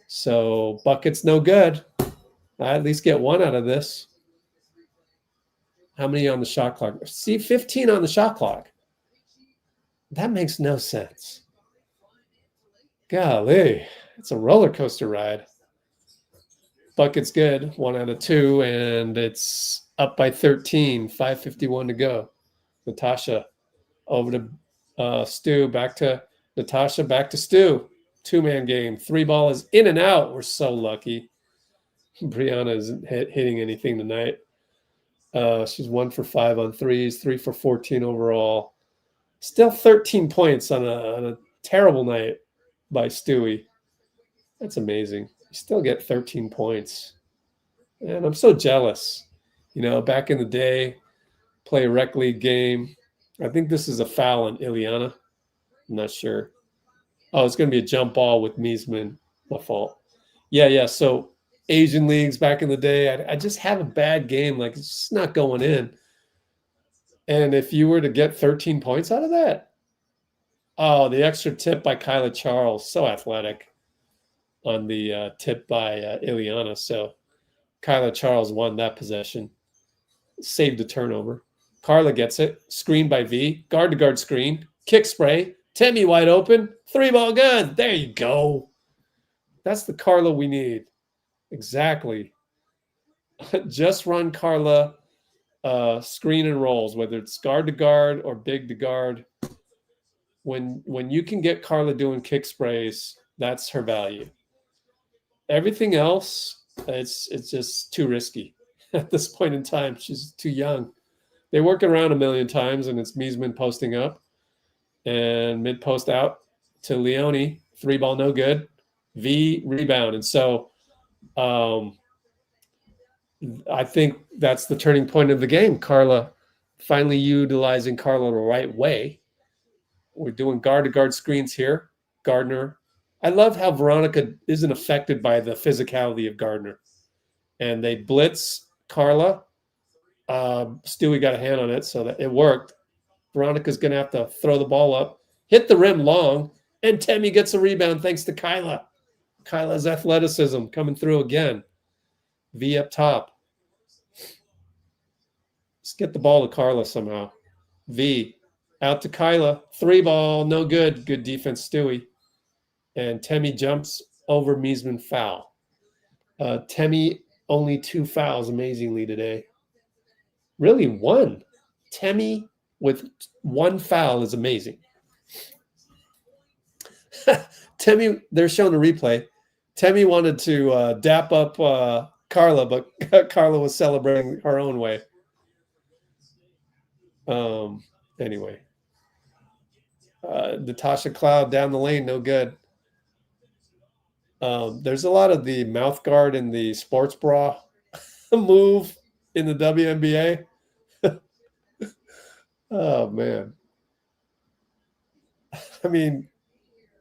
So bucket's no good. I at least get 1 out of this. How many on the shot clock? See, 15 on the shot clock. That makes no sense. Golly, it's a roller coaster ride. Bucket's good, 1 out of 2, and it's up by 13, 5:51 to go. Natasha over to Stu, back to Natasha, back to Stu. 2-man game. 3 ball is in and out. We're so lucky. Brianna isn't hitting anything tonight. She's 1 for 5 on threes, 3 for 14 overall. Still 13 points on a terrible night by Stewie. That's amazing. You still get 13 points. And I'm so jealous. You know, back in the day, play a rec league game. I think this is a foul on Ileana. I'm not sure. Oh, it's going to be a jump ball with Miesman. My fault. Yeah. So Asian leagues back in the day, I just have a bad game. Like, it's just not going in. And if you were to get 13 points out of that, oh, the extra tip by Kaila Charles. So athletic on the tip by Ileana. So Kaila Charles won that possession. Saved a turnover. Carla gets it. Screen by V. Guard-to-guard screen. Kick spray. Temi wide open. 3-ball good. There you go. That's the Carla we need. Exactly. Just run Carla screen and rolls, whether it's guard-to-guard or big-to-guard. When you can get Carla doing kick sprays, that's her value. Everything else, it's just too risky. At this point in time, she's too young. They work around a million times, and it's Miesman posting up and mid-post out to Leone. 3-ball, no good. V rebound. And so I think that's the turning point of the game. Carla finally utilizing Carla the right way. We're doing guard-to-guard screens here. Gardner. I love how Veronica isn't affected by the physicality of Gardner. And they blitz Carla. Stewie got a hand on it, so that it worked. Veronica's going to have to throw the ball up, hit the rim long, and Temi gets a rebound thanks to Kaila. Kaila's athleticism coming through again. V up top. Let's get the ball to Carla somehow. V out to Kaila. 3-ball, no good. Good defense, Stewie. And Temi jumps over Miesman foul. Temi only 2 fouls amazingly today. Really 1. Temi with 1 foul is amazing. Temi, they're showing a replay. Temi wanted to dap up Carla, but Carla was celebrating her own way. Anyway. Natasha Cloud down the lane, no good. There's a lot of the mouth guard and the sports bra move in the WNBA. Oh, man. I mean,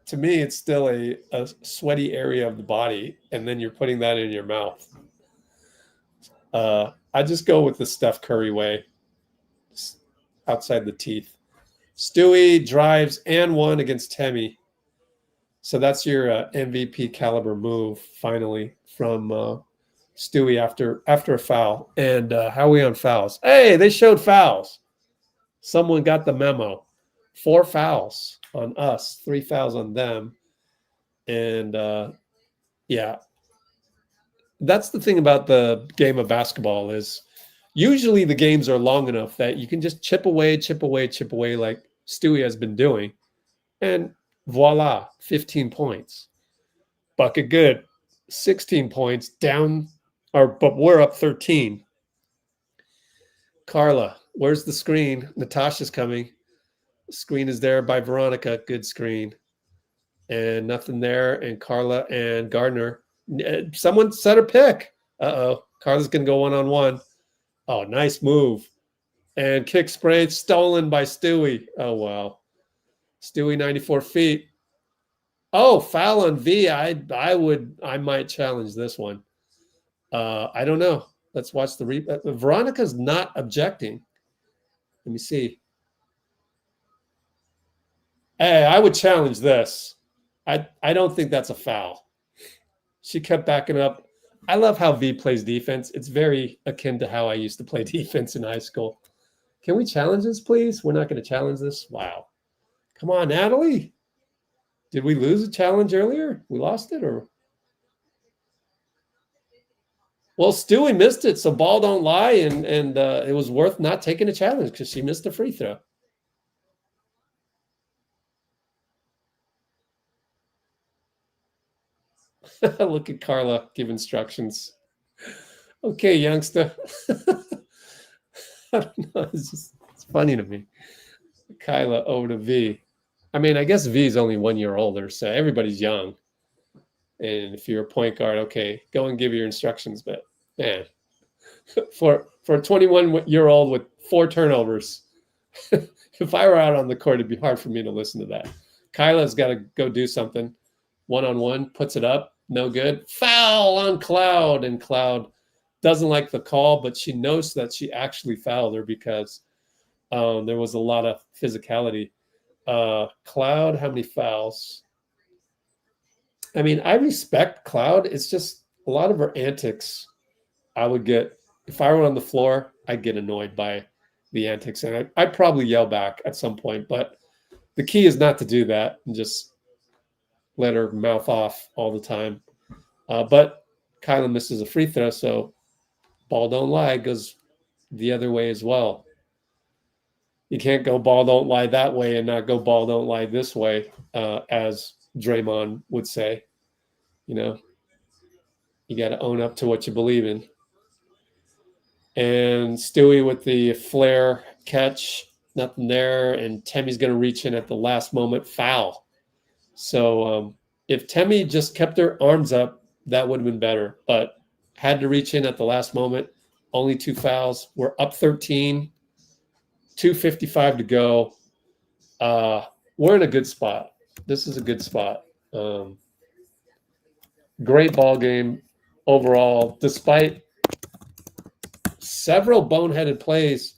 to me, it's still a sweaty area of the body, and then you're putting that in your mouth. I just go with the Steph Curry way, just outside the teeth. Stewie drives and 1 against Temi. So that's your MVP caliber move finally from Stewie after a foul. And how are we on fouls? Hey, they showed fouls. Someone got the memo. 4 fouls on us, 3 fouls on them. And yeah, that's the thing about the game of basketball is usually the games are long enough that you can just chip away like Stewie has been doing. And voila, 15 points. Bucket good. 16 points down, but we're up 13. Carla, where's the screen? Natasha's coming. The screen is there by Veronica. Good screen. And nothing there. And Carla and Gardner. Someone set a pick. Uh-oh. Carla's going to go one-on-one. Oh, nice move. And kick spray stolen by Stewie. Oh, wow. Stewie, 94 feet. Oh, foul on V. I might challenge this one. I don't know. Let's watch the replay. Veronica's not objecting. Let me see. Hey, I would challenge this. I don't think that's a foul. She kept backing up. I love how V plays defense. It's very akin to how I used to play defense in high school. Can we challenge this, please? We're not going to challenge this. Wow. Come on, Natalie. Did we lose a challenge earlier? We lost it, or? Well, Stewie missed it, so ball don't lie, and it was worth not taking a challenge because she missed a free throw. Look at Carla give instructions. Okay, youngster. I don't know. It's funny to me. Kaila over to V. I mean, I guess V is only 1 year older, so everybody's young. And if you're a point guard, okay, go and give your instructions. But man, for a 21-year-old with 4 turnovers, if I were out on the court, it'd be hard for me to listen to that. Kaila's got to go do something. One-on-one, puts it up, no good. Foul on Cloud, and Cloud doesn't like the call, but she knows that she actually fouled her because there was a lot of physicality. Cloud, how many fouls? I mean, I respect Cloud. It's just a lot of her antics. I would get, if I were on the floor, I'd get annoyed by the antics, and I'd probably yell back at some point. But the key is not to do that and just let her mouth off all the time. But Kyla misses a free throw, so ball don't lie goes the other way as well. You can't go ball don't lie that way and not go ball don't lie this way, as Draymond would say. You know, you got to own up to what you believe in. And Stewie with the flare catch, nothing there. And Temi's going to reach in at the last moment, foul. So if Temi just kept her arms up, that would have been better. But had to reach in at the last moment. Only 2 fouls. We're up 13. 2:55 to go. We're in a good spot. This is a good spot. Great ball game overall, despite several boneheaded plays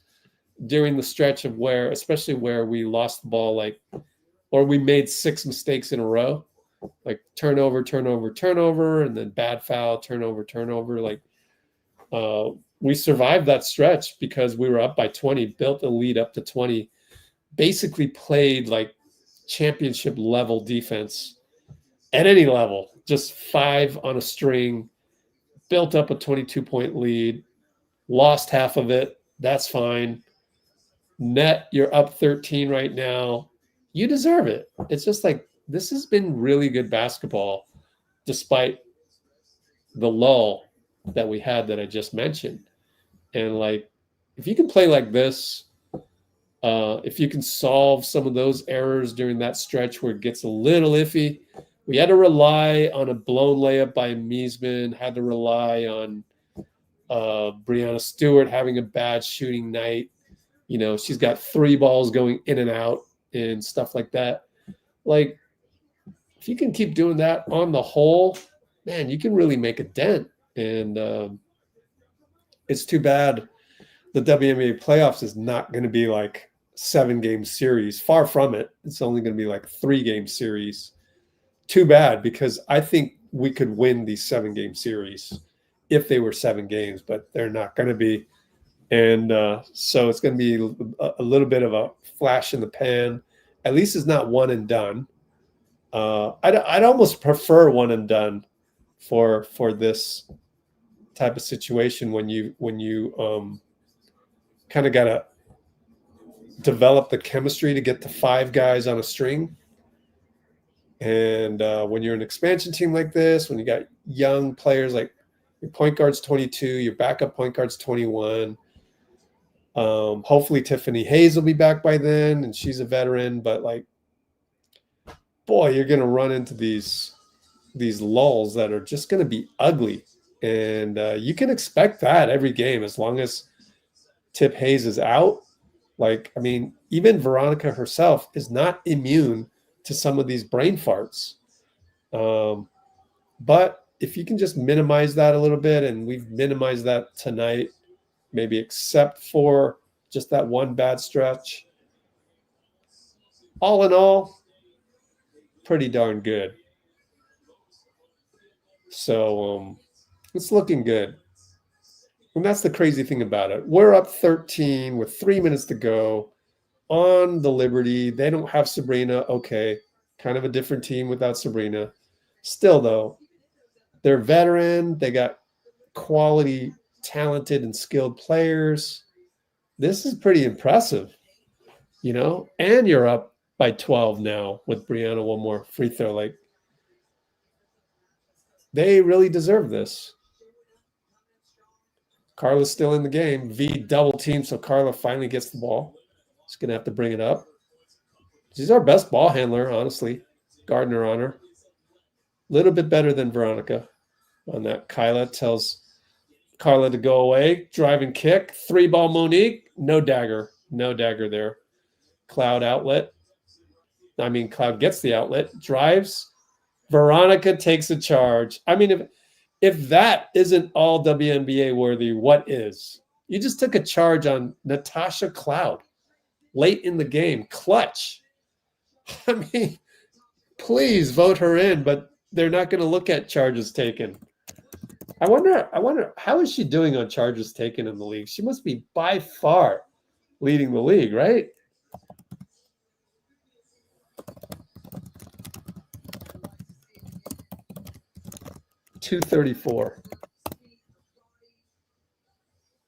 during the stretch of especially where we lost the ball, or we made 6 mistakes in a row, like turnover, and then bad foul, turnover. We survived that stretch because we were up by 20, built a lead up to 20, basically played like championship level defense at any level, just 5 on a string, built up a 22-point lead, lost half of it. That's fine. Net, you're up 13 right now. You deserve it. It's just like, this has been really good basketball, despite the lull that we had that I just mentioned. And if you can play like this, if you can solve some of those errors during that stretch where it gets a little iffy, we had to rely on a blown layup by Miesman, had to rely on Breanna Stewart having a bad shooting night. You know, she's got 3 balls going in and out and stuff like that. If you can keep doing that on the whole, man, you can really make a dent. And it's too bad the WNBA playoffs is not going to be like 7-game series. Far from it. It's only going to be like 3-game series. too bad, because I think we could win these 7-game series if they were 7 games, but they're not going to be. And so it's going to be a little bit of a flash in the pan. At least it's not one and done. I'd almost prefer one and done for this type of situation, when you kind of got to develop the chemistry to get to 5 guys on a string. And when you're an expansion team like this, when you got young players, like your point guard's 22, your backup point guard's 21. Hopefully Tiffany Hayes will be back by then, and she's a veteran. But like, boy, you're going to run into these lulls that are just going to be ugly. And you can expect that every game as long as Tip Hayes is out. Like, I mean, even Veronica herself is not immune to some of these brain farts. But if you can just minimize that a little bit, and we've minimized that tonight, maybe except for just that one bad stretch, all in all, pretty darn good. So it's looking good. And that's the crazy thing about it. We're up 13 with 3 minutes to go on the Liberty. They don't have Sabrina. Okay, kind of a different team without Sabrina. Still, though, they're veteran. They got quality, talented, and skilled players. This is pretty impressive, you know? And you're up by 12 now with Brianna, one more free throw. Like, they really deserve this. Carla's still in the game. V double team, so Carla finally gets the ball. She's going to have to bring it up. She's our best ball handler, honestly. Gardner on her. A little bit better than Veronica on that. Kaila tells Carla to go away. Drive and kick. 3-ball Monique. No dagger. No dagger there. Cloud outlet. I mean, Cloud gets the outlet. Drives. Veronica takes a charge. I mean, if that isn't all WNBA worthy, what is? You just took a charge on Natasha Cloud late in the game. Clutch. I mean, please vote her in, but they're not going to look at charges taken. I wonder how is she doing on charges taken in the league? She must be by far leading the league, right? .234.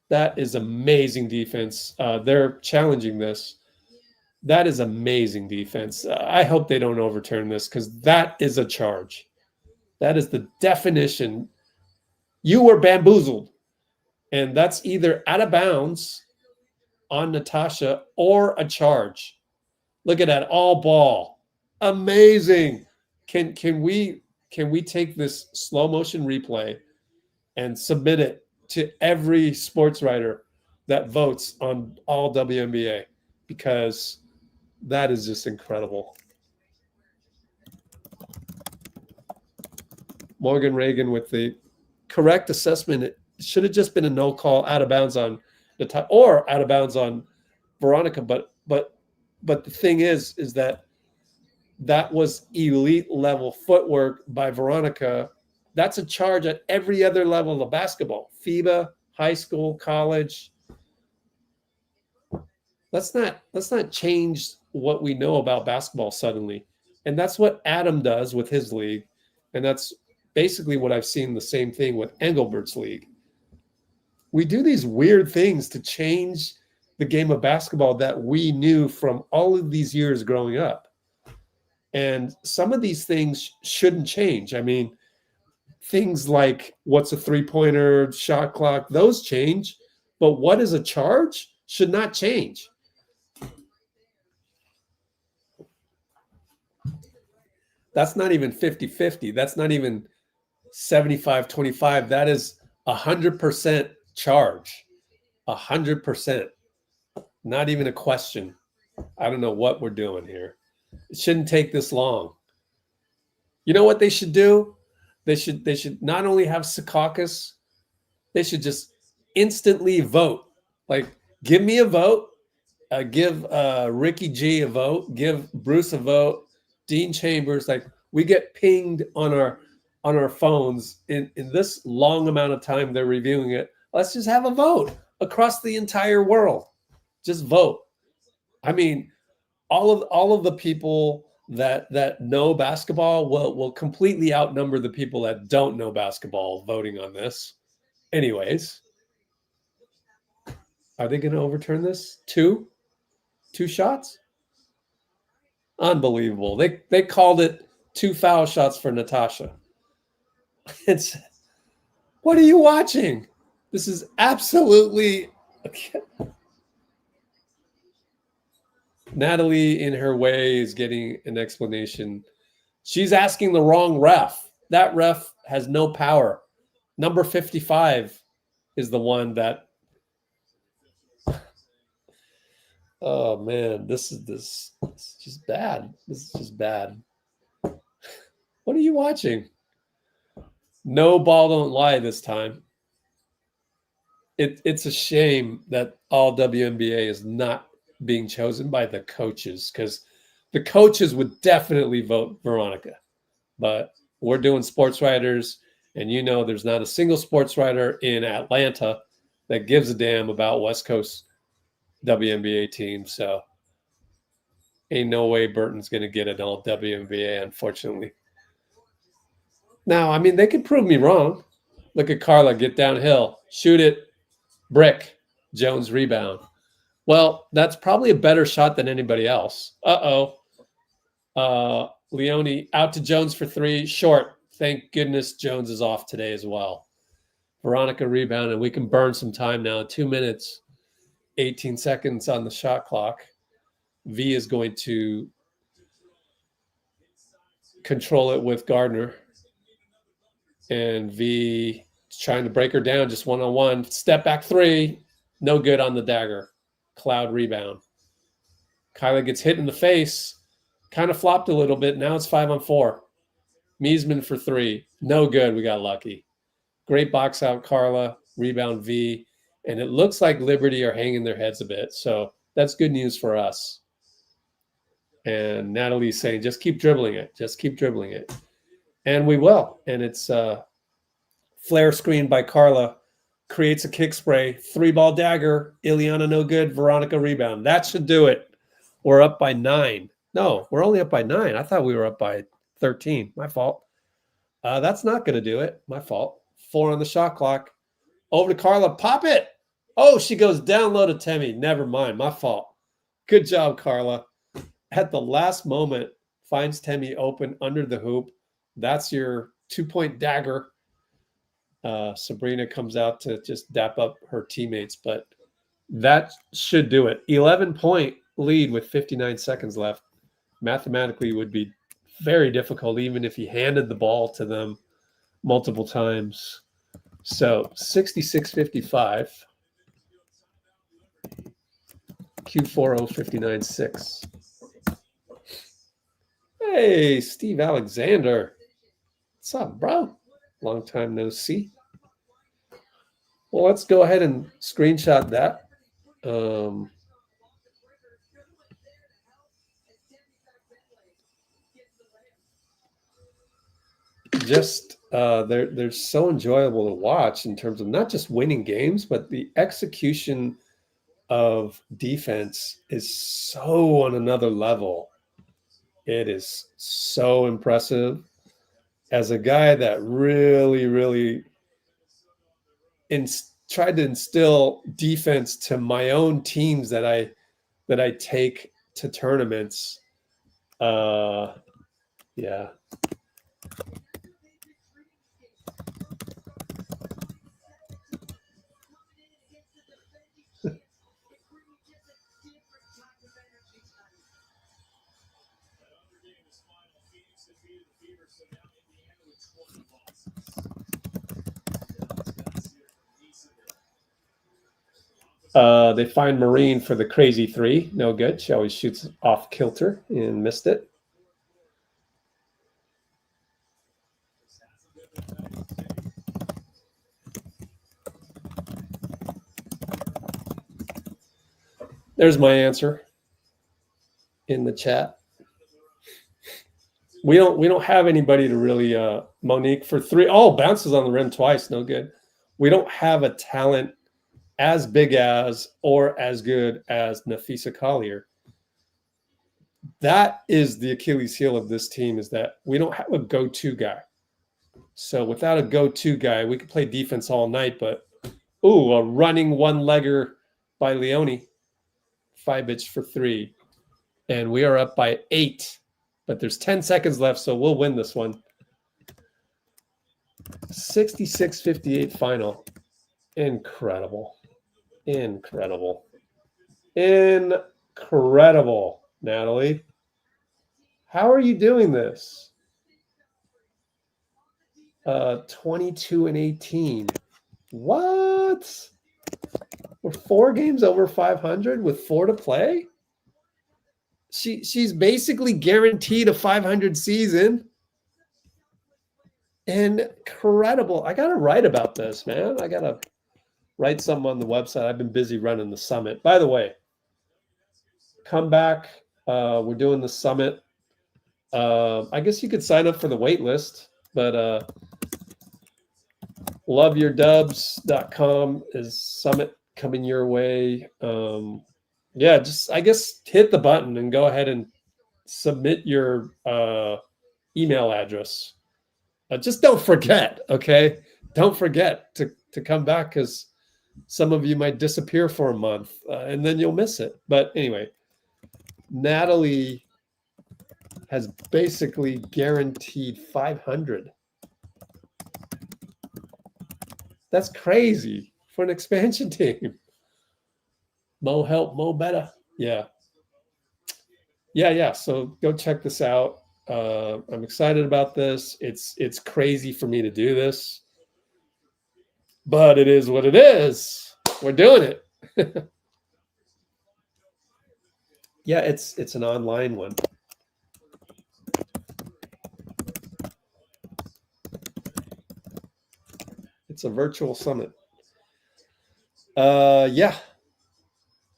That is amazing defense. They're challenging this. That is amazing defense. I hope they don't overturn this, because that is a charge. That is the definition. You were bamboozled. And that's either out of bounds on Natasha or a charge. Look at that, all ball. Amazing. Can we take this slow motion replay and submit it to every sports writer that votes on all WNBA? Because that is just incredible. Morgan Reagan with the correct assessment. It should have just been a no call, out of bounds on the top, or out of bounds on Veronica. But the thing is that was elite level footwork by Veronica. That's a charge at every other level of basketball. FIBA, high school, college. Let's not change what we know about basketball suddenly. And that's what Adam does with his league. And that's basically what I've seen the same thing with Engelbert's league. We do these weird things to change the game of basketball that we knew from all of these years growing up. And some of these things shouldn't change. I mean, things like what's a three-pointer, shot clock, those change. But what is a charge should not change. That's not even 50-50. That's not even 75-25. That is 100% charge. 100%. Not even a question. I don't know what we're doing here. It shouldn't take this long. You know what they should do? They should not only have Secaucus, they should just instantly vote. Like, give me a vote. Give Ricky G a vote. Give Bruce a vote. Dean Chambers. Like, We get pinged on our phones in this long amount of time they're reviewing it. Let's just have a vote across the entire world. Just vote. I mean, all of the people that know basketball will completely outnumber the people that don't know basketball voting on this. Anyways, are they going to overturn this? Two shots? Unbelievable. They called it 2 foul shots for Natasha. It's, what are you watching? This is absolutely. Natalie, in her way, is getting an explanation. She's asking the wrong ref. That ref has no power. Number 55 is the one that. Oh man, this is just bad. This is just bad. What are you watching? No ball don't lie this time. It's a shame that all WNBA is not being chosen by the coaches, because the coaches would definitely vote Veronica. But we're doing sports writers, and there's not a single sports writer in Atlanta that gives a damn about West Coast WNBA team. So ain't no way Burton's going to get an all WNBA, unfortunately. Now, I mean, they could prove me wrong. Look at Carla, get downhill, shoot it, brick, Jones rebound. Well, that's probably a better shot than anybody else. Leone out to Jones for 3, short. Thank goodness Jones is off today as well. Veronica rebound, and we can burn some time now. 2 minutes, 18 seconds on the shot clock. V is going to control it with Gardner. And V is trying to break her down, just one-on-one. Step back 3, no good on the dagger. Cloud rebound. Kaila gets hit in the face, kind of flopped a little bit. Now it's 5-on-4. Miesman for 3, no good. We got lucky. Great box out, Carla. Rebound V. And it looks like Liberty are hanging their heads a bit. So that's good news for us. And Natalie's saying, just keep dribbling it. Just keep dribbling it. And we will. And it's flare screen by Carla. Creates a kick spray. 3-ball dagger. Ileana no good. Veronica rebound. That should do it. We're up by 9. No, we're only up by 9. I thought we were up by 13. My fault. That's not going to do it. My fault. 4 on the shot clock. Over to Carla. Pop it. Oh, she goes down low to Temi. Never mind. My fault. Good job, Carla. At the last moment, finds Temi open under the hoop. That's your 2-point dagger. Sabrina comes out to just dap up her teammates, but that should do it. 11-point lead with 59 seconds left. Mathematically would be very difficult, even if he handed the ball to them multiple times. So 66-55. Q40 59-6. Hey, Steve Alexander. What's up, bro? Long time no see. Well, let's go ahead and screenshot that. They're so enjoyable to watch in terms of not just winning games, but the execution of defense is so on another level. It is so impressive. As a guy that really tried to instill defense to my own teams that I take to tournaments. Yeah. They find Marine for the crazy 3. No good. She always shoots off kilter and missed it. There's my answer in the chat. We don't have anybody to really Monique for three. Oh, bounces on the rim twice, no good. We don't have a talent as big as or as good as Napheesa Collier. That is the Achilles heel of this team, is that we don't have a go-to guy. So without a go-to guy, we could play defense all night, but ooh, a running one-legger by Leone. 5-inch for three. And we are up by 8. But there's 10 seconds left, so we'll win this one. 66-58 final. Incredible. Incredible. Incredible, Natalie. How are you doing this? 22-18. What? We're 4 games over 500 with 4 to play? She's basically guaranteed a 500 season. Incredible. I got to write about this, man. I got to write something on the website. I've been busy running the summit. By the way, come back. We're doing the summit. I guess you could sign up for the wait list, but loveyourdubs.com is summit coming your way. Yeah, just I guess hit the button and go ahead and submit your email address. Just don't forget, okay? Don't forget to come back, because some of you might disappear for a month and then you'll miss it. But anyway, Natalie has basically guaranteed 500. That's crazy for an expansion team. Mo help, Mo better. Yeah. So go check this out. I'm excited about this. It's crazy for me to do this, but it is what it is. We're doing it. Yeah, it's an online one. It's a virtual summit. Yeah.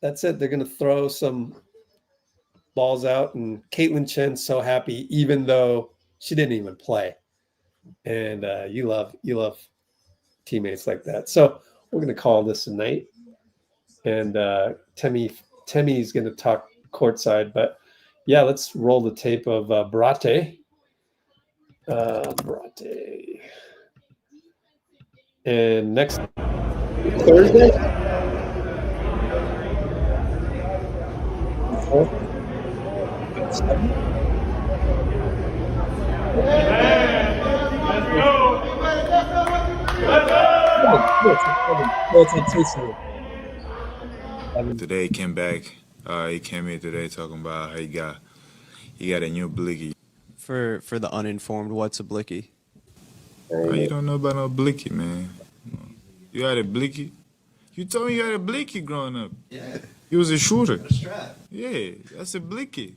That's it. They're going to throw some balls out, and Caitlin Chen's so happy, even though she didn't even play. And you love teammates like that. So we're going to call this a night. And Temi's going to talk courtside. But yeah, let's roll the tape of Brate. Brate. And next Thursday. Today he came back. He came here today talking about how he got a new blicky. For the uninformed, what's a blicky? You don't know about no blicky, man. You had a blicky? You told me you had a blicky growing up. Yeah. You was a shooter. A strap. Yeah, that's a blicky.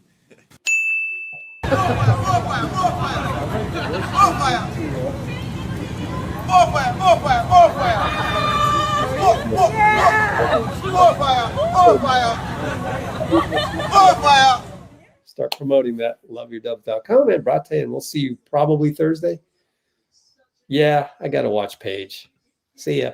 Start promoting that. Loveyourdubs.com and Brate, and we'll see you probably Thursday. Yeah, I got to watch Paige. See ya.